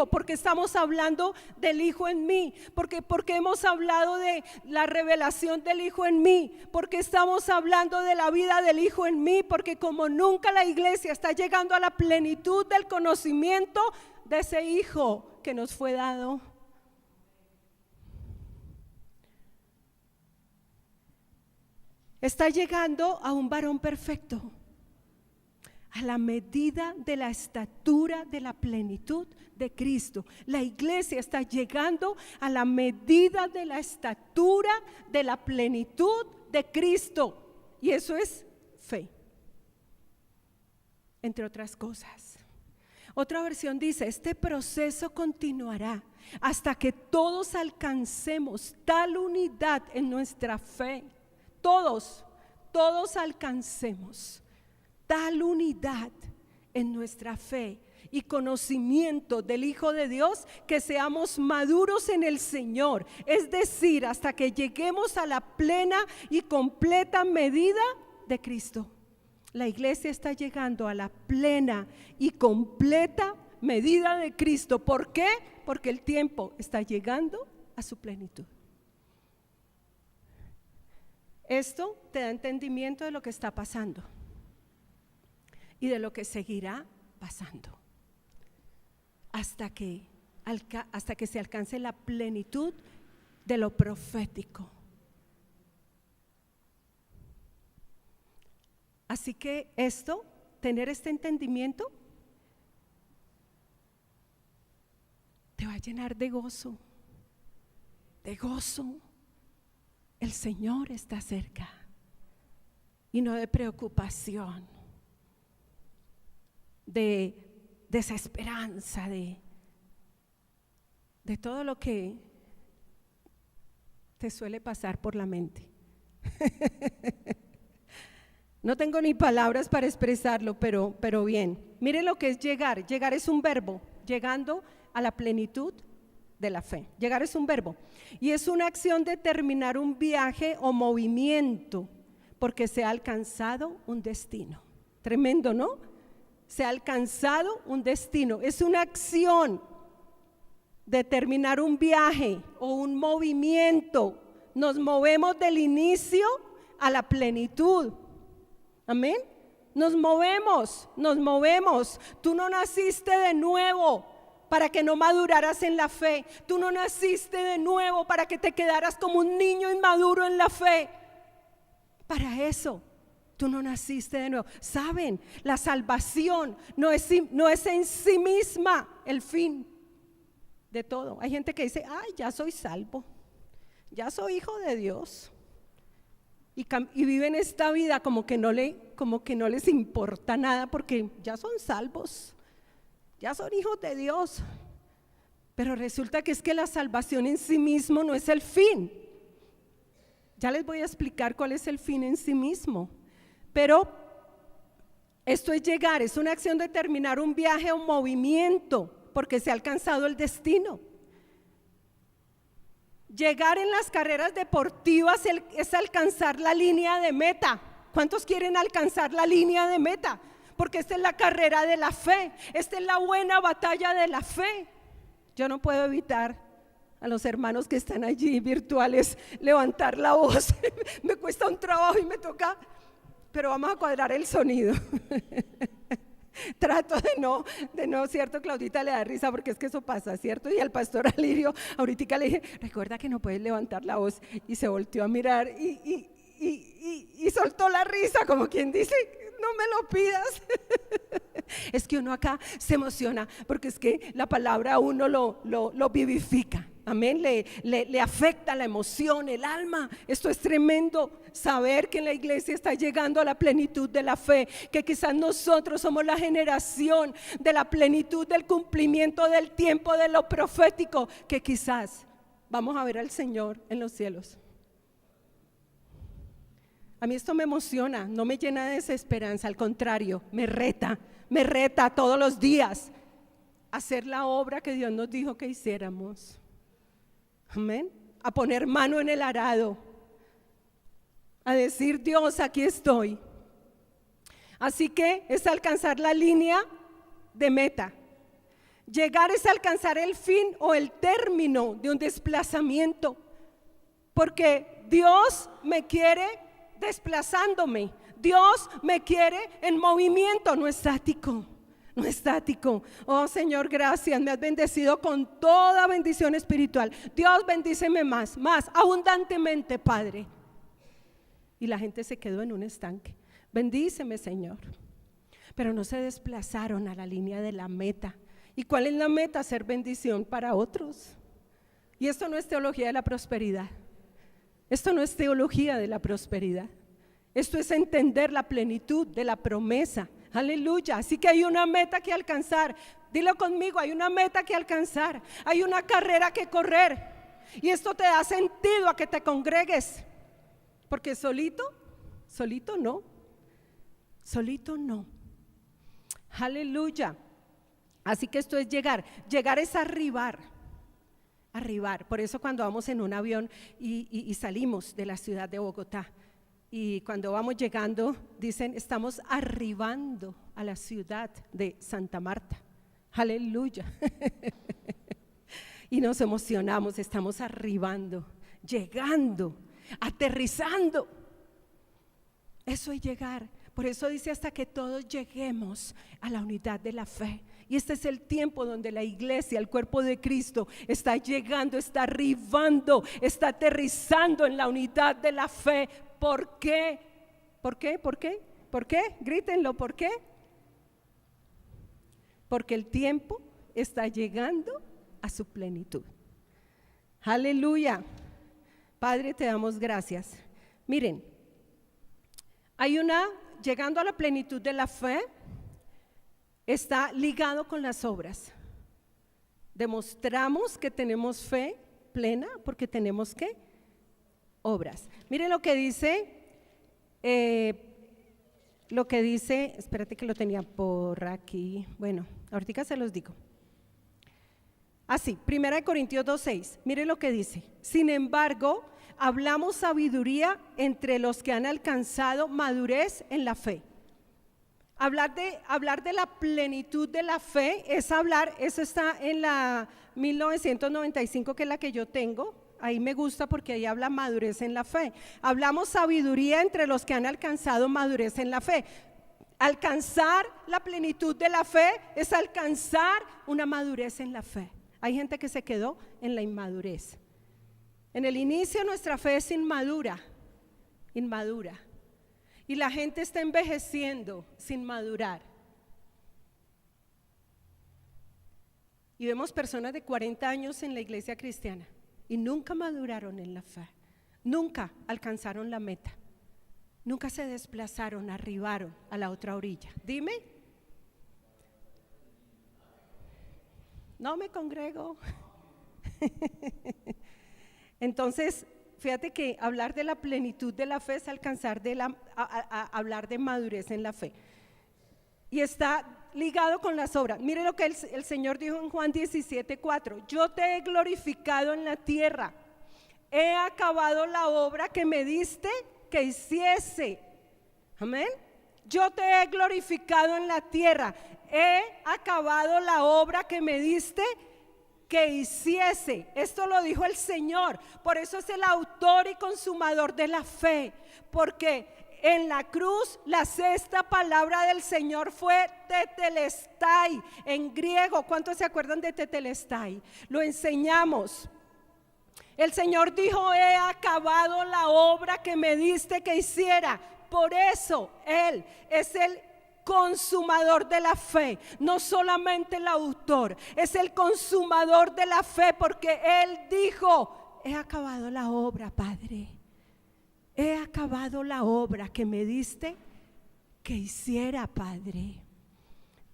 porque estamos hablando del Hijo en mí, porque hemos hablado de la revelación del Hijo en mí, porque estamos hablando de la vida del Hijo en mí, porque como nunca la iglesia está llegando a la plenitud del conocimiento de ese Hijo que nos fue dado. Está llegando a un varón perfecto, a la medida de la estatura de la plenitud de Cristo. La iglesia está llegando a la medida de la estatura de la plenitud de Cristo. Y eso es fe, entre otras cosas. Otra versión dice, este proceso continuará hasta que todos alcancemos tal unidad en nuestra fe. Todos todos alcancemos tal unidad en nuestra fe y conocimiento del Hijo de Dios, que seamos maduros en el Señor, es decir, hasta que lleguemos a la plena y completa medida de Cristo. La iglesia está llegando a la plena y completa medida de Cristo. ¿Por qué? Porque el tiempo está llegando a su plenitud. Esto te da entendimiento de lo que está pasando y de lo que seguirá pasando hasta que se alcance la plenitud de lo profético. Así que tener este entendimiento te va a llenar de gozo, de gozo. El Señor está cerca y no de preocupación, de desesperanza, de todo lo que te suele pasar por la mente. No tengo ni palabras para expresarlo, pero bien. Mire lo que es llegar. Llegar es un verbo, llegando a la plenitud de la fe. Llegar es un verbo y es una acción de terminar un viaje o movimiento porque se ha alcanzado un destino. Tremendo, ¿no? Se ha alcanzado un destino. Es una acción de terminar un viaje o un movimiento. Nos movemos del inicio a la plenitud. Amén. Nos movemos. Tú no naciste de nuevo para que no maduraras en la fe. Tú no naciste de nuevo para que te quedaras como un niño inmaduro en la fe. Para eso tú no naciste de nuevo. Saben, la salvación no es en sí misma el fin de todo. Hay gente que dice, ay, ya soy salvo, ya soy hijo de Dios, y viven esta vida como que no les importa nada porque ya son salvos, ya son hijos de Dios. Pero resulta que es que la salvación en sí mismo no es el fin. Ya les voy a explicar cuál es el fin en sí mismo. Pero esto es llegar, es una acción de terminar un viaje o un movimiento porque se ha alcanzado el destino. Llegar en las carreras deportivas es alcanzar la línea de meta. ¿Cuántos quieren alcanzar la línea de meta? Porque esta es la carrera de la fe, esta es la buena batalla de la fe. Yo no puedo evitar a los hermanos que están allí virtuales levantar la voz. Me cuesta un trabajo y me toca, pero vamos a cuadrar el sonido. Trato de no, ¿cierto? Claudita le da risa porque es que eso pasa, ¿cierto? Y al pastor Alirio, ahorita le dije, recuerda que no puedes levantar la voz, y se volteó a mirar y soltó la risa, como quien dice, no me lo pidas. Es que uno acá se emociona porque es que la palabra a uno lo vivifica. Amén, le afecta la emoción, el alma. Esto es tremendo, saber que en la iglesia está llegando a la plenitud de la fe, que quizás nosotros somos la generación de la plenitud del cumplimiento del tiempo de lo profético, que quizás vamos a ver al Señor en los cielos. A mí esto me emociona, no me llena de desesperanza, al contrario, me reta todos los días a hacer la obra que Dios nos dijo que hiciéramos. Amén. A poner mano en el arado, a decir, Dios, aquí estoy. Así que es alcanzar la línea de meta. Llegar es alcanzar el fin o el término de un desplazamiento, porque Dios me quiere desplazándome. Dios me quiere en movimiento, no estático. No estático. Oh Señor, gracias, me has bendecido con toda bendición espiritual. Dios, bendíceme más abundantemente, Padre. Y la gente se quedó en un estanque. Bendíceme, Señor. Pero no se desplazaron a la línea de la meta. ¿Y cuál es la meta? Ser bendición para otros. Y esto no es teología de la prosperidad. Esto no es teología de la prosperidad. Esto es entender la plenitud de la promesa. Aleluya. Así que hay una meta que alcanzar. Dilo conmigo, hay una meta que alcanzar. Hay una carrera que correr. Y esto te da sentido a que te congregues. Porque solito solito no, solito no. Aleluya. Así que esto es llegar es arribar. Por eso cuando vamos en un avión y salimos de la ciudad de Bogotá, y cuando vamos llegando dicen estamos arribando a la ciudad de Santa Marta. Aleluya. Y nos emocionamos, estamos arribando, llegando, aterrizando. Eso es llegar. Por eso dice hasta que todos lleguemos a la unidad de la fe. Y este es el tiempo donde la iglesia, el cuerpo de Cristo, está llegando, está arribando, está aterrizando en la unidad de la fe. ¿Por qué? ¿Por qué? ¿Por qué? ¿Por qué? Grítenlo, ¿por qué? Porque el tiempo está llegando a su plenitud. Aleluya. Padre, te damos gracias. Miren, llegando a la plenitud de la fe, está ligado con las obras. Demostramos que tenemos fe plena porque tenemos ¿qué? Obras. Mire lo que dice, espérate que lo tenía por aquí, bueno, ahorita se los digo. Así, 1 Corintios 2:6, mire lo que dice: sin embargo, hablamos sabiduría entre los que han alcanzado madurez en la fe. Hablar de la plenitud de la fe es hablar, eso está en la 1995, que es la que yo tengo. Ahí me gusta porque ahí habla madurez en la fe. Hablamos sabiduría entre los que han alcanzado madurez en la fe. Alcanzar la plenitud de la fe es alcanzar una madurez en la fe. Hay gente que se quedó en la inmadurez. En el inicio nuestra fe es inmadura. Y la gente está envejeciendo sin madurar. Y vemos personas de 40 años en la iglesia cristiana y nunca maduraron en la fe, nunca alcanzaron la meta, nunca se desplazaron, arribaron a la otra orilla. Dime. No me congrego. Entonces, fíjate que hablar de la plenitud de la fe es alcanzar hablar de madurez en la fe. Y está ligado con las obras. Mire lo que el Señor dijo en Juan 17:4: yo te he glorificado en la tierra, he acabado la obra que me diste que hiciese. Amén. Yo te he glorificado en la tierra, he acabado la obra que me diste que hiciese. Esto lo dijo el Señor. Por eso es el autor y consumador de la fe, porque en la cruz la sexta palabra del Señor fue tetelestai en griego. ¿Cuántos se acuerdan de tetelestai? Lo enseñamos. El Señor dijo: he acabado la obra que me diste que hiciera. Por eso Él es el consumador de la fe, no solamente el autor, es el consumador de la fe, porque Él dijo: he acabado la obra, Padre, he acabado la obra que me diste que hiciera, Padre.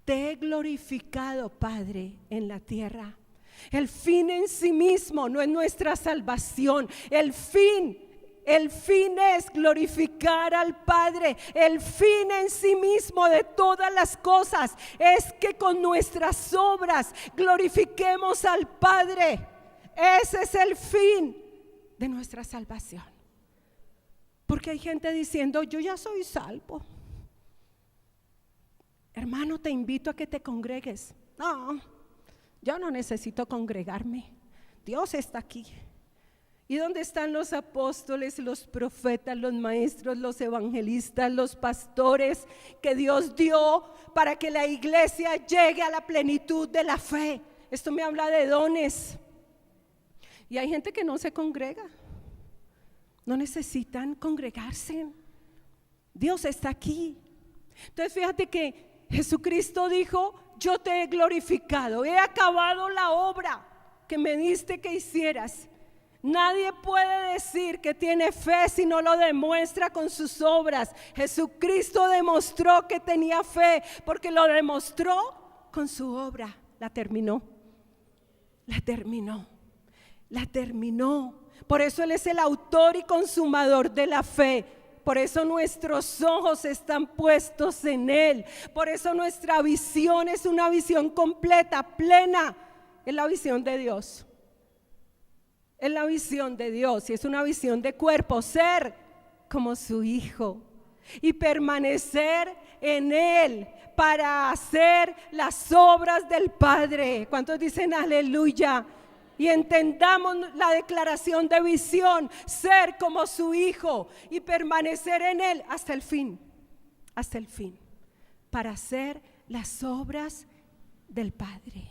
Te he glorificado, Padre, en la tierra. El fin en sí mismo no es nuestra salvación. El fin es glorificar al Padre. El fin en sí mismo de todas las cosas es que con nuestras obras glorifiquemos al Padre. Ese es el fin de nuestra salvación. Porque hay gente diciendo: yo ya soy salvo. Hermano, te invito a que te congregues. No, yo no necesito congregarme. Dios está aquí. ¿Y dónde están los apóstoles, los profetas, los maestros, los evangelistas, los pastores que Dios dio para que la iglesia llegue a la plenitud de la fe? Esto me habla de dones. Y hay gente que no se congrega. No necesitan congregarse. Dios está aquí. Entonces fíjate que Jesucristo dijo: yo te he glorificado, he acabado la obra que me diste que hicieras. Nadie puede decir que tiene fe si no lo demuestra con sus obras. Jesucristo demostró que tenía fe porque lo demostró con su obra. La terminó. Por eso Él es el autor y consumador de la fe, Por eso nuestros ojos están puestos en Él. Por eso nuestra visión es una visión completa, plena. Es la visión de Dios. Es la visión de Dios y es una visión de cuerpo, ser como su Hijo y permanecer en Él para hacer las obras del Padre. ¿Cuántos dicen aleluya? Y entendamos la declaración de visión, ser como su Hijo y permanecer en Él hasta el fin, para hacer las obras del Padre.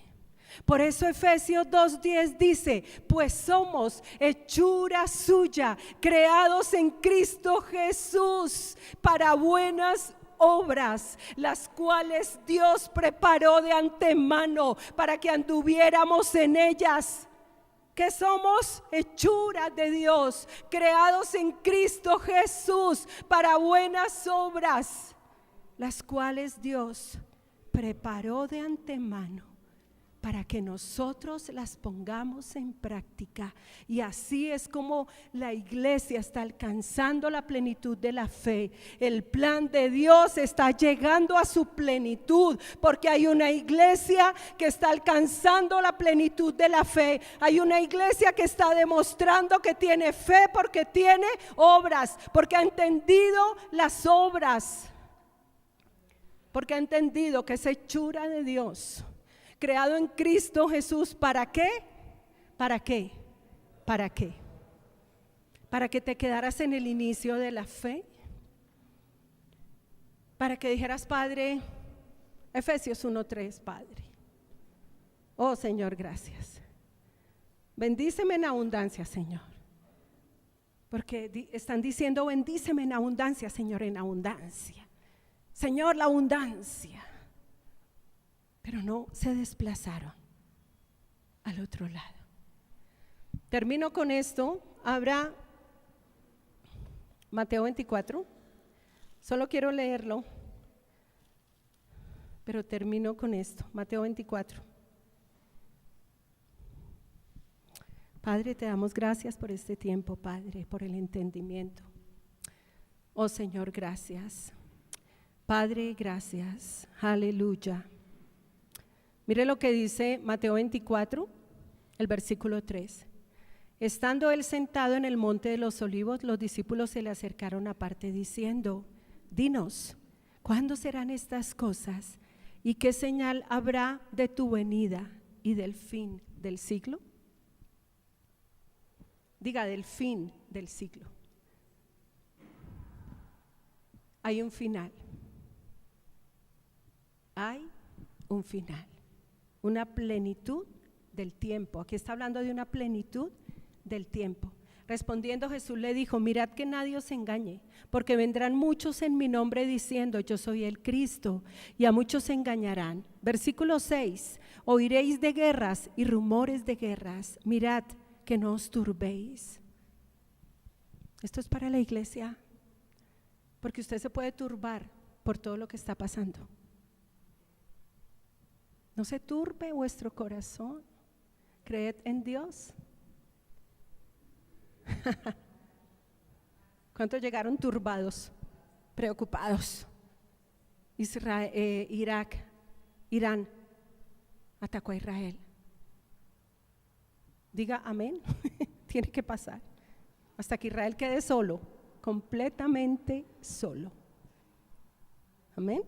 Por eso Efesios 2:10 dice, pues somos hechura suya, creados en Cristo Jesús para buenas obras, las cuales Dios preparó de antemano para que anduviéramos en ellas. Que somos hechura de Dios, creados en Cristo Jesús para buenas obras, las cuales Dios preparó de antemano para que nosotros las pongamos en práctica. Y así es como la iglesia está alcanzando la plenitud de la fe. El plan de Dios está llegando a su plenitud, porque hay una iglesia que está alcanzando la plenitud de la fe. Hay una iglesia que está demostrando que tiene fe porque tiene obras, porque ha entendido las obras, porque ha entendido que es hechura de Dios, creado en Cristo Jesús. ¿Para qué? ¿Para qué? ¿Para qué? Para que te quedaras en el inicio de la fe, para que dijeras, Padre, Efesios 1:3, Padre, oh Señor, gracias, bendíceme en abundancia, Señor, porque están diciendo, bendíceme en abundancia, Señor, en abundancia, Señor, la abundancia. Pero no se desplazaron al otro lado. Termino con esto. Abra Mateo 24. Solo quiero leerlo, pero termino con esto. Mateo 24. Padre, te damos gracias por este tiempo, Padre, por el entendimiento. Oh Señor, gracias. Padre, gracias. Aleluya. Mire lo que dice Mateo 24, el versículo 3. Estando él sentado en el monte de los olivos, los discípulos se le acercaron aparte diciendo, dinos, ¿cuándo serán estas cosas? ¿Y qué señal habrá de tu venida y del fin del siglo? Diga, del fin del siglo. Hay un final. Hay un final. Una plenitud del tiempo. Aquí está hablando de una plenitud del tiempo. Respondiendo Jesús le dijo, mirad que nadie os engañe, porque vendrán muchos en mi nombre diciendo, yo soy el Cristo, y a muchos engañarán. Versículo 6, oiréis de guerras y rumores de guerras, mirad que no os turbéis. Esto es para la iglesia, porque usted se puede turbar por todo lo que está pasando. No se turbe vuestro corazón, creed en Dios. ¿Cuántos llegaron turbados, preocupados? Irán atacó a Israel. Diga amén. Tiene que pasar hasta que Israel quede solo, completamente solo. Amén.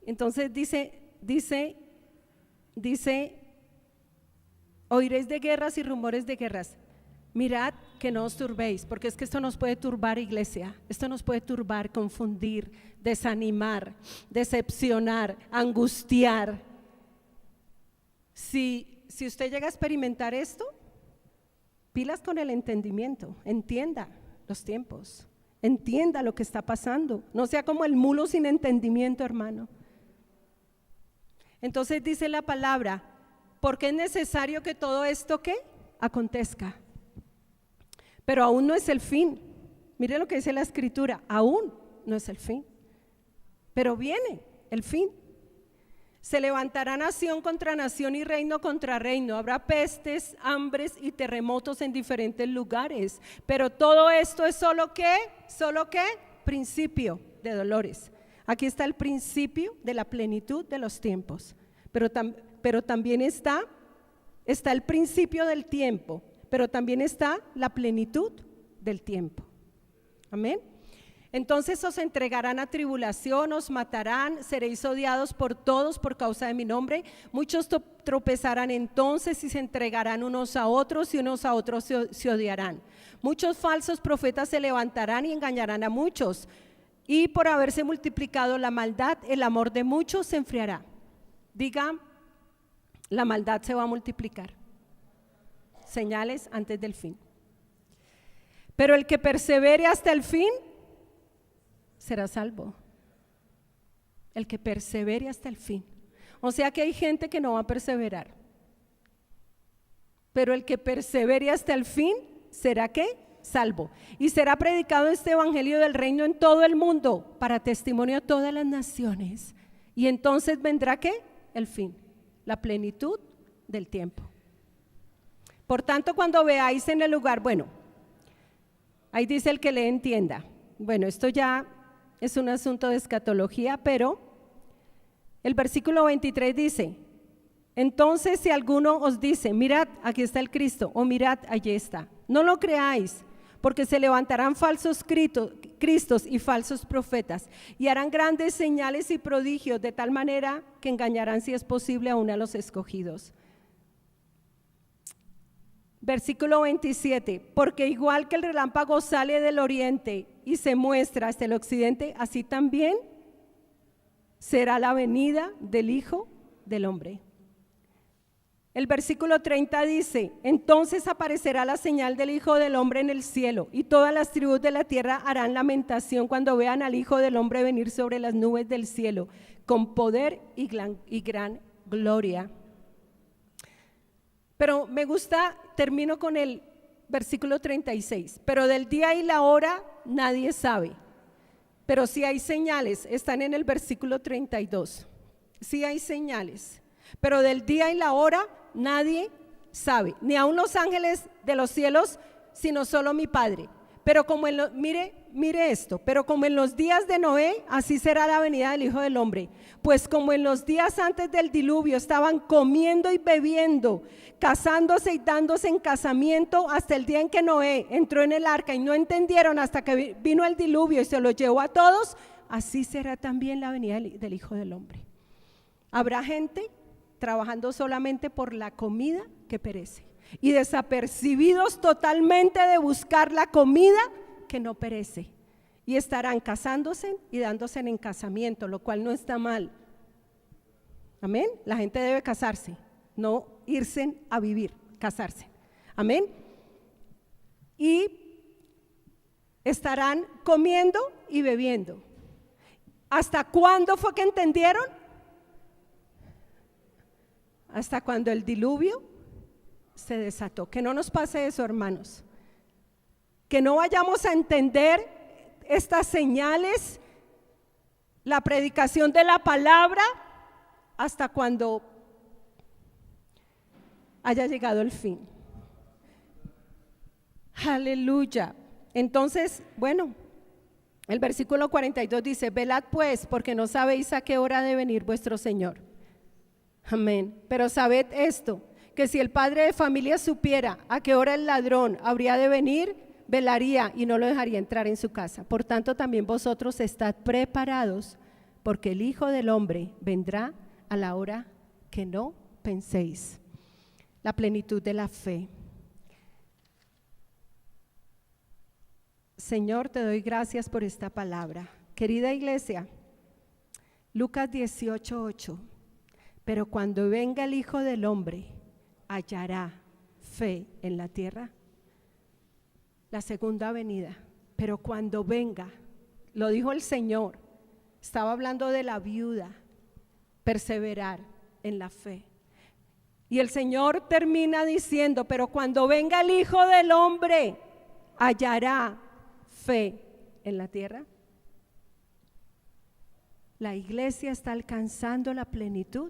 Entonces dice, oiréis de guerras y rumores de guerras. Mirad que no os turbéis, porque es que esto nos puede turbar, iglesia. Esto nos puede turbar, confundir, desanimar, decepcionar, angustiar. Si usted llega a experimentar esto, pilas con el entendimiento. Entienda los tiempos, entienda lo que está pasando. No sea como el mulo sin entendimiento, hermano. Entonces dice la palabra, porque es necesario que todo esto ¿qué? Acontezca. Pero aún no es el fin. Mire lo que dice la escritura, aún no es el fin. Pero viene el fin. Se levantará nación contra nación y reino contra reino. Habrá pestes, hambres y terremotos en diferentes lugares. Pero todo esto es solo ¿qué? ¿Solo qué? principio de dolores. Aquí está el principio de la plenitud de los tiempos. Pero también está el principio del tiempo, pero también está la plenitud del tiempo. Amén. Entonces os entregarán a tribulación, os matarán, seréis odiados por todos por causa de mi nombre. Muchos tropezarán entonces y se entregarán unos a otros y unos a otros se odiarán. Muchos falsos profetas se levantarán y engañarán a muchos. Y por haberse multiplicado la maldad, el amor de muchos se enfriará. Diga, la maldad se va a multiplicar. Señales antes del fin. Pero el que persevere hasta el fin será salvo. El que persevere hasta el fin. O sea que hay gente que no va a perseverar. Pero el que persevere hasta el fin será ¿qué? Salvo. Y será predicado este evangelio del reino en todo el mundo para testimonio a todas las naciones. Y entonces vendrá ¿qué? El fin, la plenitud del tiempo. Por tanto, cuando veáis en el lugar, bueno, ahí dice el que le entienda. Bueno, esto ya es un asunto de escatología, pero el versículo 23 dice: entonces si alguno os dice, mirad, aquí está el Cristo, o mirad, allí está, no lo creáis, porque se levantarán falsos cristos y falsos profetas, y harán grandes señales y prodigios, de tal manera que engañarán, si es posible, aún a los escogidos. Versículo 27, porque igual que el relámpago sale del oriente y se muestra hasta el occidente, así también será la venida del Hijo del Hombre. El versículo 30 dice: entonces aparecerá la señal del Hijo del Hombre en el cielo, y todas las tribus de la tierra harán lamentación cuando vean al Hijo del Hombre venir sobre las nubes del cielo, con poder y gran gloria. Pero me gusta, termino con el versículo 36, pero del día y la hora nadie sabe, pero si hay señales, están en el versículo 32, si hay señales, pero del día y la hora nadie sabe, ni aun los ángeles de los cielos, sino solo mi Padre. Pero como mire esto, pero como en los días de Noé, así será la venida del Hijo del Hombre. Pues como en los días antes del diluvio estaban comiendo y bebiendo, casándose y dándose en casamiento, hasta el día en que Noé entró en el arca y no entendieron hasta que vino el diluvio y se los llevó a todos, así será también la venida del Hijo del Hombre. Habrá gente trabajando solamente por la comida que perece, y desapercibidos totalmente de buscar la comida que no perece, y estarán casándose y dándose en casamiento, lo cual no está mal. Amén. La gente debe casarse, no irse a vivir, casarse. Amén. Y estarán comiendo y bebiendo. ¿Hasta cuándo fue que entendieron? Hasta cuando el diluvio se desató. Que no nos pase eso, hermanos, que no vayamos a entender estas señales, la predicación de la palabra, hasta cuando haya llegado el fin. Aleluya. Entonces, bueno, el versículo 42 dice: velad pues, porque no sabéis a qué hora ha de venir vuestro Señor. Amén. Pero sabed esto, que si el padre de familia supiera a qué hora el ladrón habría de venir, velaría y no lo dejaría entrar en su casa. Por tanto, también vosotros estad preparados, porque el Hijo del Hombre vendrá a la hora que no penséis. La plenitud de la fe. Señor, te doy gracias por esta palabra. Querida iglesia, Lucas 18:8. Pero cuando venga el Hijo del Hombre, hallará fe en la tierra. La segunda venida. Pero cuando venga, lo dijo el Señor, estaba hablando de la viuda, perseverar en la fe. Y el Señor termina diciendo: pero cuando venga el Hijo del Hombre, hallará fe en la tierra. La iglesia está alcanzando la plenitud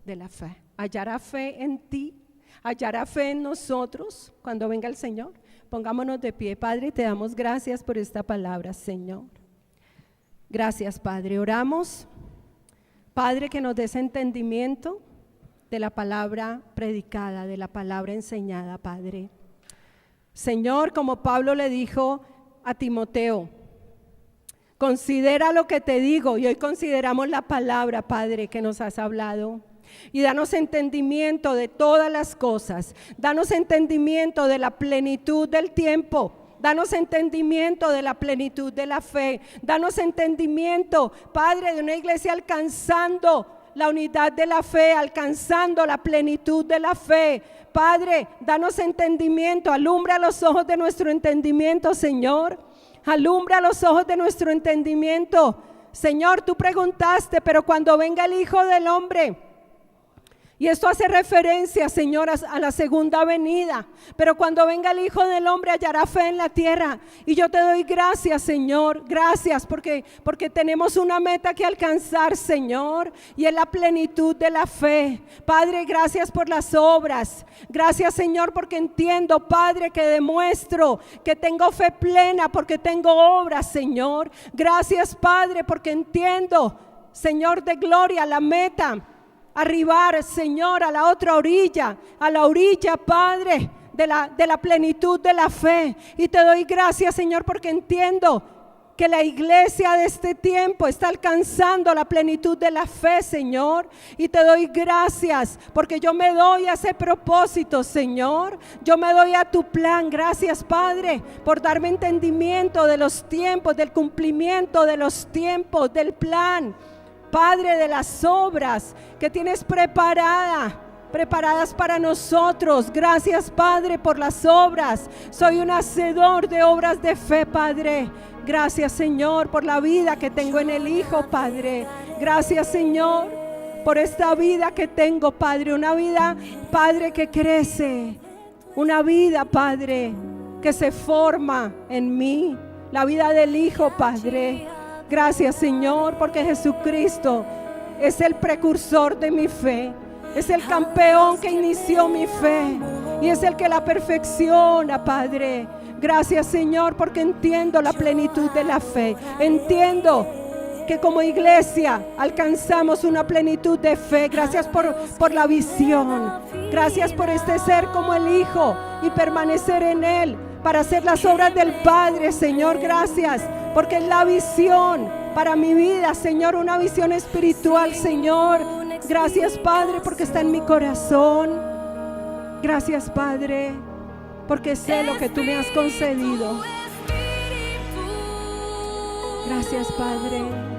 de la fe. Hallará fe en ti, hallará fe en nosotros cuando venga el Señor. Pongámonos de pie. Padre, te damos gracias por esta palabra, Señor. Gracias, Padre. Oramos, Padre, que nos des entendimiento de la palabra predicada, de la palabra enseñada, Padre. Señor, como Pablo le dijo a Timoteo, considera lo que te digo, y hoy consideramos la palabra, Padre, que nos has hablado. Y danos entendimiento de todas las cosas, danos entendimiento de la plenitud del tiempo, danos entendimiento de la plenitud de la fe, danos entendimiento, Padre, de una iglesia alcanzando la unidad de la fe, alcanzando la plenitud de la fe. Padre, danos entendimiento, alumbra los ojos de nuestro entendimiento, Señor, alumbra los ojos de nuestro entendimiento. Señor, tú preguntaste, pero cuando venga el Hijo del Hombre, y esto hace referencia, Señor, a la segunda venida, pero cuando venga el Hijo del Hombre hallará fe en la tierra. Y yo te doy gracias, Señor, gracias porque tenemos una meta que alcanzar, Señor, y es la plenitud de la fe. Padre, gracias por las obras, gracias, Señor, porque entiendo, Padre, que demuestro que tengo fe plena porque tengo obras, Señor. Gracias, Padre, porque entiendo, Señor de gloria, la meta, arribar, Señor, a la otra orilla, a la orilla, Padre, de la plenitud de la fe. Y te doy gracias, Señor, porque entiendo que la iglesia de este tiempo está alcanzando la plenitud de la fe, Señor. Y te doy gracias porque yo me doy a ese propósito, Señor. Yo me doy a tu plan. Gracias, Padre, por darme entendimiento de los tiempos, del cumplimiento de los tiempos, del plan, Padre, de las obras que tienes preparadas para nosotros. Gracias, Padre, por las obras. Soy un hacedor de obras de fe, Padre. Gracias, Señor, por la vida que tengo en el Hijo, Padre. Gracias, Señor, por esta vida que tengo, Padre. Una vida, Padre, que crece. Una vida, Padre, que se forma en mí. La vida del Hijo, Padre. Gracias, Señor, porque Jesucristo es el precursor de mi fe, es el campeón que inició mi fe y es el que la perfecciona, Padre. Gracias, Señor, porque entiendo la plenitud de la fe. Entiendo que como iglesia alcanzamos una plenitud de fe. Gracias por la visión. Gracias por este ser como el Hijo y permanecer en Él para hacer las obras del Padre, Señor. Gracias porque es la visión para mi vida, Señor, una visión espiritual, Señor. Gracias, Padre, porque está en mi corazón. Gracias, Padre, porque sé lo que tú me has concedido. Gracias, Padre.